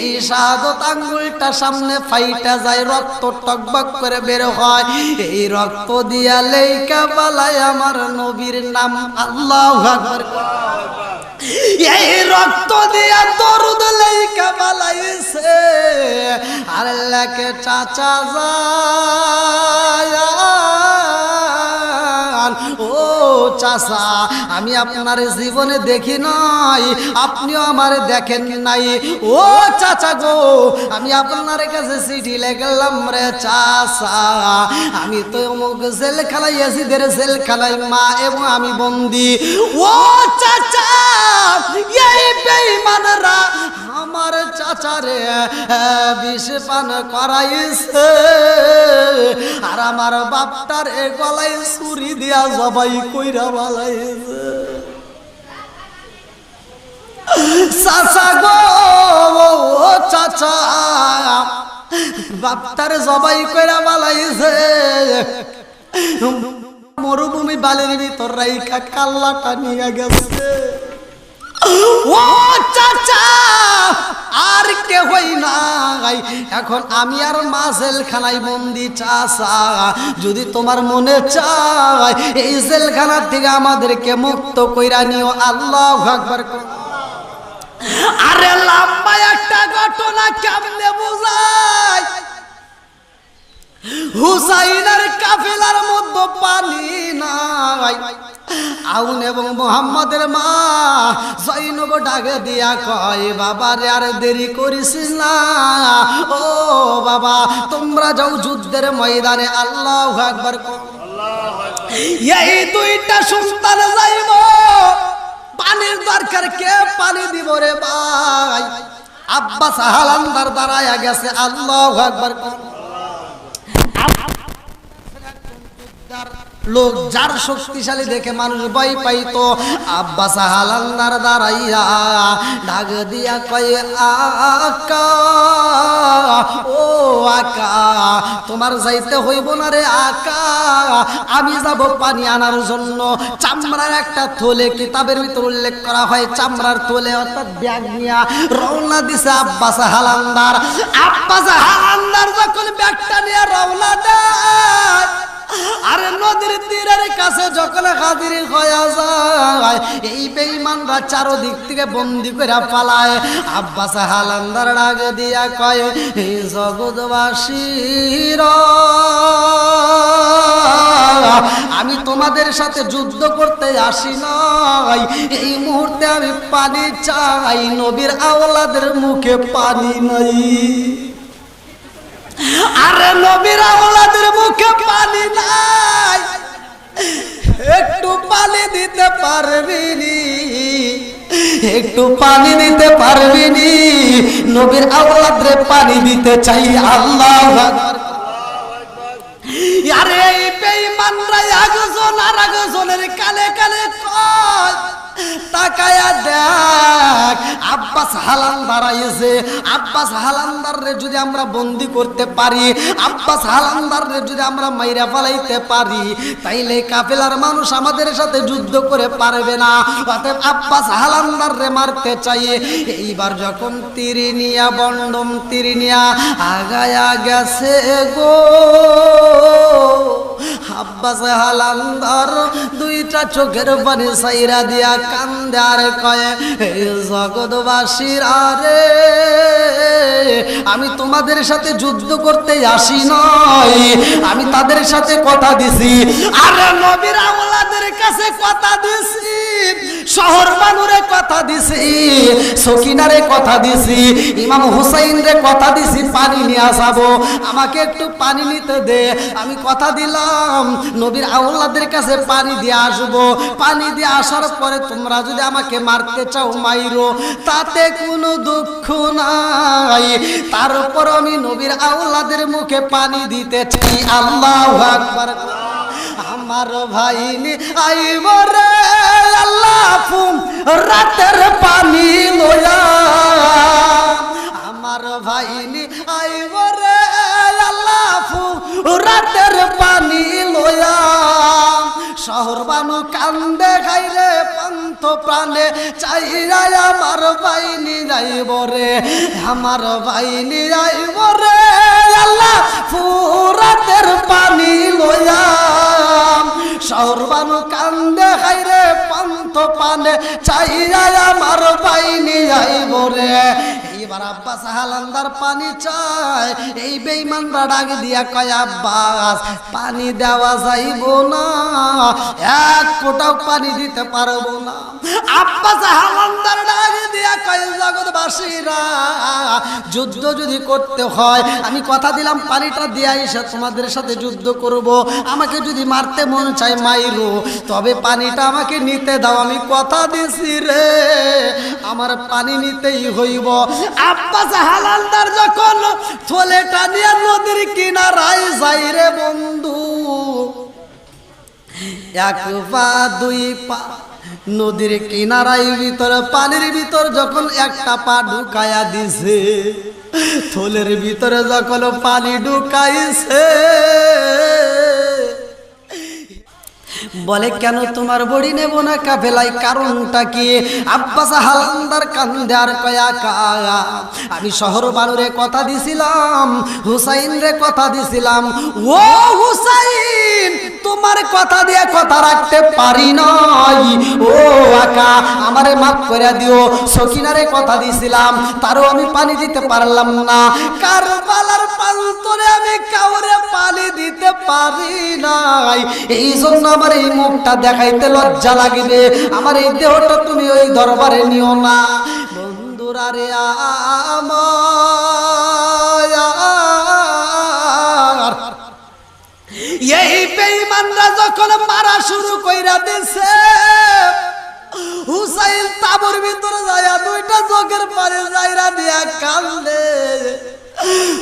এই শাহাদত আঙ্গুলটা সামনে ফাইটা যায় রক্ত টকবক করে বের হয় এই রক্ত দিয়া লেখা পালাই আমার নবীর নাম আল্লাহু আকবার এই রক্ত দিয়া দরুদ লেখা পালাইছে আর লেখে চাচা যায় ও চাচা আমি আপনার জীবনে দেখি নাই আপনিও আমারে দেখেন নাই ও চাচা গো আমি আপনার কাছে চিঠি লিখলাম রে চাচা আমি তো অমুক জেলখানায় ইয়াজিদের জেলখানায় মা এবং আমি বন্দি ও চাচা এই বেঈমানরা আমার চাচারে বিষ পান করাইছে আর আমার বাপটার গলায় ছুরি দিয়া জবাই কইরা বালাইছে চাচা গো ও চাচা বাপটার জবাই কইরা বালাইছে মরুভূমি বালির ভিতর রাইখা কাল্লাটা নিয়ে গেছে ও চাচা আর কে হই নাই এখন আমি আর মা জেলখানায় বন্দি চাচা যদি তোমার মনে চায় এই জেলখানার থেকে আমাদেরকে মুক্ত কইরা নিও আল্লাহু আকবার আরে লম্বা একটা ঘটনা কেমনে বুঝাই হুসাইনের কাফেলার মধ্যে পানি নাই আউন এবং মুহাম্মাদের মা জৈনব ডাকে দিয়া কয় বাবা রে আর দেরি করিস না ও বাবা তোমরা যাও যুদ্ধের ময়দানে আল্লাহু আকবার এই দুইটা সন্তান যাইব পানির দরকার কে পানি দিব রে ভাই আব্বাস হালান্দার দাঁড়ায়া গেছে আল্লাহু আকবার লোক যার শক্তিশালী দেখে মানুষ ভয় পাইতো আব্বাস হালান্দার দাঁড়াইয়া ডাক দিয়া কয়ে আকা ও আকা তোমার যাইতে হইব না রে আকা আমি যাব পানি আনার জন্য চামড়ার একটা থলে কিতাবের ভিতর উল্লেখ করা হয় চামড়ার থলে অর্থাৎ ব্যাগ নিয়া রওনা দিছে আব্বাস হালান্দার যখন ব্যাগটা নিয়ে রওনা দেয় আরে নদীর তীরের কাছে যখন হাজির হয়ে যায় এই বেঈমানরা চারদিক থেকে বন্দি করে পালায় আব্বাস হালান্দার ডাক দিয়া কয় এই জগৎবাসীরা আমি তোমাদের সাথে যুদ্ধ করতে আসি নাই এই মুহূর্তে আমি পানি চাই নবীর আওলাদের মুখে পানি নাই আরে নবীর আওলাদের মুখে পানি নাই একটু পানি দিতে পারবি নি একটু পানি দিতে পারবি নি নবীর আওলাদরে পানি দিতে চাই আল্লাহু আকবার আরে এই বেঈমানরা একজন আর একজনের কালে কালে কয় তাকায়া দেয় দেখ আব্বাস হালান্দার আইছে, আব্বাস হালান্দার রে যদি আমরা বন্দি করতে পারি, আব্বাস হালান্দার রে যদি আমরা মাইরা ফালাইতে পারি, তাইলে কাফেলার মানুষ আমাদের সাথে যুদ্ধ করে পারবে না। অতএব আব্বাস হালান্দার রে মারতে চাই। এইবার যখন তিরিনিয়া বন্ডম তিরিনিয়া আগায়া গেছে গো, আব্বাস হালান্দার দুইটা চোখের পানি সাইরা দিয়া কান্দে আর কয়, জগৎবাসীরা রে, আমি তোমাদের সাথে যুদ্ধ করতে আসি নাই, আমি তাদের সাথে কথা দিছি। আর নবীর আওলাদের কাছে কথা দিছি, শহর মানুরে কথা দিছি, সকিনারে কথা দিছি, ইমাম হুসাইন রে কথা দিছি, পানি নিয়ে আসাবো, আমাকে একটু পানি নিতে দে। আমি কথা দিলাম নবীর আওলাদের কাছে পানি দিয়ে আসবো, পানি দিয়ে আসার পরে তোমরা যদি আমাকে মারতে চাও মাইরো, তাতে কোনো দুঃখ নাই। তারপর আমি নবীর আওলাদের মুখে পানি দিতে চাই। আল্লাহু আকবার। আমার ভাইনি আইব রে আল্লাহ ফুম রাতের পানি লয়া, আমার ভাইনি আইব রে আল্লাহ ফুম রাতের পানি লয়া। শহর বানু কান্দে খাইলে পান্থ প্রাণে চাইরা আমার বাইনি যাইব রে, আমার বাইনি যাইব রে আল্লাহ ফুরাতের পানি লয়া। শহর বানু কান্দে খাইরে পান্থ পানে চাইরা আমার বাইনি যাইব রে। এইবার আব্বাস হালান্দার পানি চায়, এই বেঈমানরা ডাক দিয়া কয়, আব্বাস পানি দেওয়া যাইব না, এক ফোঁটাও পানি দিতে পারবো না। আব্বাস হালান্দার ডাক দিয়া কয়, জগৎবাসীরা, যুদ্ধ যদি করতে হয় আমি কথা দিলাম পানিটা দিয়া এসে তোমাদের সাথে যুদ্ধ করব, আমাকে যদি মারতে মন চায় মাইরো, তবে পানিটা আমাকে নিতে দাও, আমি কথা দিছি রে, আমার পানি নিতেই হইব। আব্বাস হালান্দার যখন থলেটা নিয়ে নদীর কিনারায় যাই রে বন্ধু, এক পা দুই পা নদীর কিনারায় ভিতর পানির ভিতর যখন একটা পা ঢুকায়া দিছে, থলের ভিতরে যখন পানি ঢুকাইছে, বলে কেন তোমার বড়ি নেব না কাফেলায়, কারণটা কি? আব্বাস হালান্দার কান্দে আর কয়া কায়া, আমি শহর বানুরে কথা দিছিলাম, হুসাইন রে কথা দিছিলাম, ও হুসাইন তোমার কথা দিয়ে কথা রাখতে পারি নাই, ও আকা আমারে মাফ করে দিও, সকিনারে কথা দিছিলাম তারও আমি পানি দিতে পারলাম না, কারবালার প্রান্তরে আমি কাউরে পানি দিতে পারি নাই, এই জন্য আমার এই মুখটা দেখাইতে লজ্জা লাগবে, আমার এই দেহটা তুমি ওই দরবারে নিও না। বন্ধুরা রে আমার, এই বেঈমানরা যখন মারা শুরু কইরা দিছে, হুসাইন তাবুর ভিতরে যায়া দুইটা চোখের পানি যাইরা দিয়া কান্দে।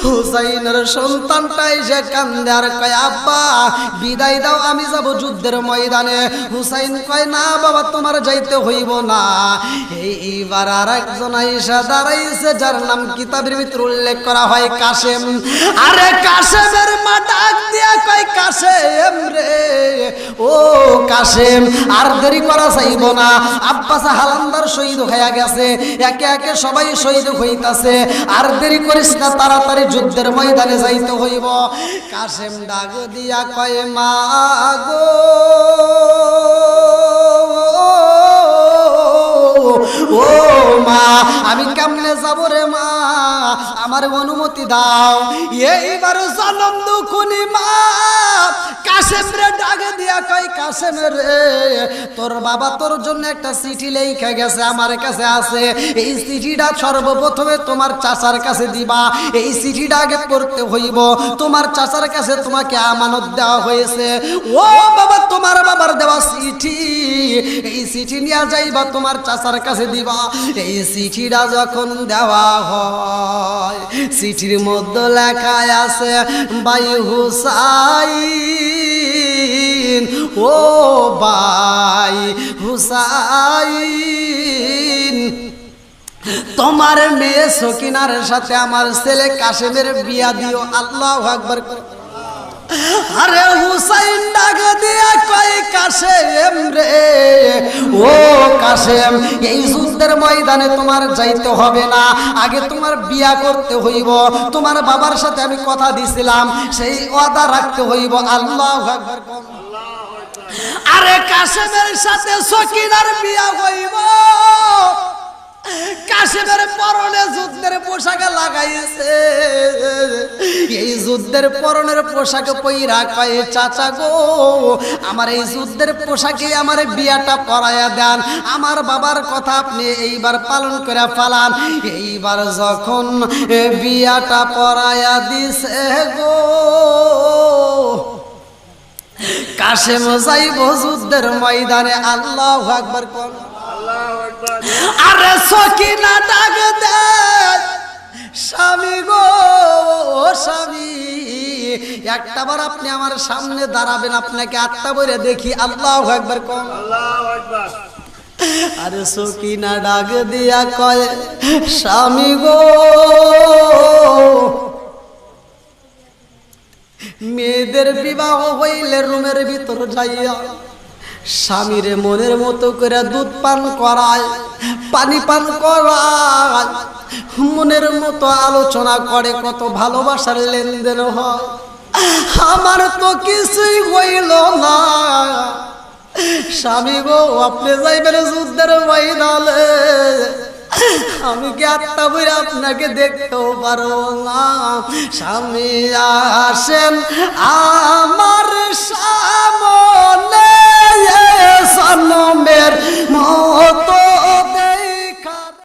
হুসাইনের সন্তানটা এসে কান্দে আর কয়, আব্বা বিদায় দাও, আমি যাব যুদ্ধের ময়দানে। হুসাইন কয়, না বাবা তোমার যাইতে হইব না। এইবার আর একজন আইসা দাঁড়াইছে, যার নাম কিতাবের ভিতরে উল্লেখ করা হয় কাসেম। আরে কাসেমের মা ডাক দিয়া কয়, কাসেম রে, ও কাসেম আর দেরি করা যাইব না, আব্বাস হালান্দার শহীদ হয়ে গেছে, একে একে সবাই শহীদ হইতাছে, আর দেরি করিস না, তাড়াতাড়ি যুদ্ধের ময়দানে যাইতে হইব। কাসেম ডাক দিয়া কয়, মা গো, ও মা আমি কেমনে যাব রে মা, আমার অনুমতি দাও। এইবার জনম দুখুনি মা কাসেম রে ডাক দিয়া কয়, কাসেম রে তোর বাবা তোর জন্য একটা চিঠি লেখা গেছে, আমার কাছে আছে, এই চিঠিটা সর্বপ্রথমে তোমার চাচার কাছে দিবা, এই চিঠিটা আগে পড়তে হইব, তোমার চাচার কাছে তোমাকে আমানত দেওয়া হয়েছে। ও বাবা তোমার বাবার দেওয়া চিঠি, এই চিঠি নিয়ে যাইবা তোমার চাচার কাছে দিবা। এই চিঠিটা যখন দেওয়া হয়, চিঠির মধ্যে লেখা আছে, ভাই হুসাইন, ও ভাই হুসাইন, তোমার মেয়ে সকিনার সাথে আমার ছেলে কাশেমের বিয়া দিও। আল্লাহু আকবার। আরে হুসাইন ডাক দিয়া কয় কাশেম রে, ও কাশেম, এই যুদ্ধের ময়দানে তোমার যাইতে হবে না, আগে তোমার বিয়া করতে হইব। তোমার বাবার সাথে আমি কথা দিছিলাম, সেই ওয়াদা রাখতে হইব। আল্লাহু আকবার। আরে কাশেমের সাথে সকিনার বিয়া হইব। কাশেমের পরনে যুদ্ধের পোশাক লাগাইছে। এই যুদ্ধের পরনের পোশাক পইরা কয় চাচা গো, আমার এই যুদ্ধের পোশাকে আমার বিয়াটা পরাইয়া দেন। আমার বাবার কথা আপনি এইবার পালন করে ফেলান। এইবার যখন বিয়াটা পরাইয়া দিছে গো, কাশেম যাইব যুদ্ধের ময়দানে। আল্লাহু আকবার। আরে সকিনা ডাক দেয়, স্বামী গো স্বামী, একটাবার আপনি আমার সামনে দাঁড়াবেন, আপনাকে আত্মা বলে দেখি। আল্লাহু আকবার। আরে সকিনা ডাক দিয়া কয়, স্বামী গো, মেয়েদের বিবাহ হইলে রুমের ভিতর যাইয়া স্বামীরে মনের মতো করে দুধ পান করায়, পানি পান করায়, মনের মতো আলোচনা করে, কত ভালোবাসার লেনদেন হয়। আমার তো কিছুই হইল না। স্বামী গো, আপনি যাইবেন যুদ্ধের ময়দানে, আমি কি আত্মা বইরা আপনাকে দেখতেও পারবো না। স্বামী আসেন আমার স্বামী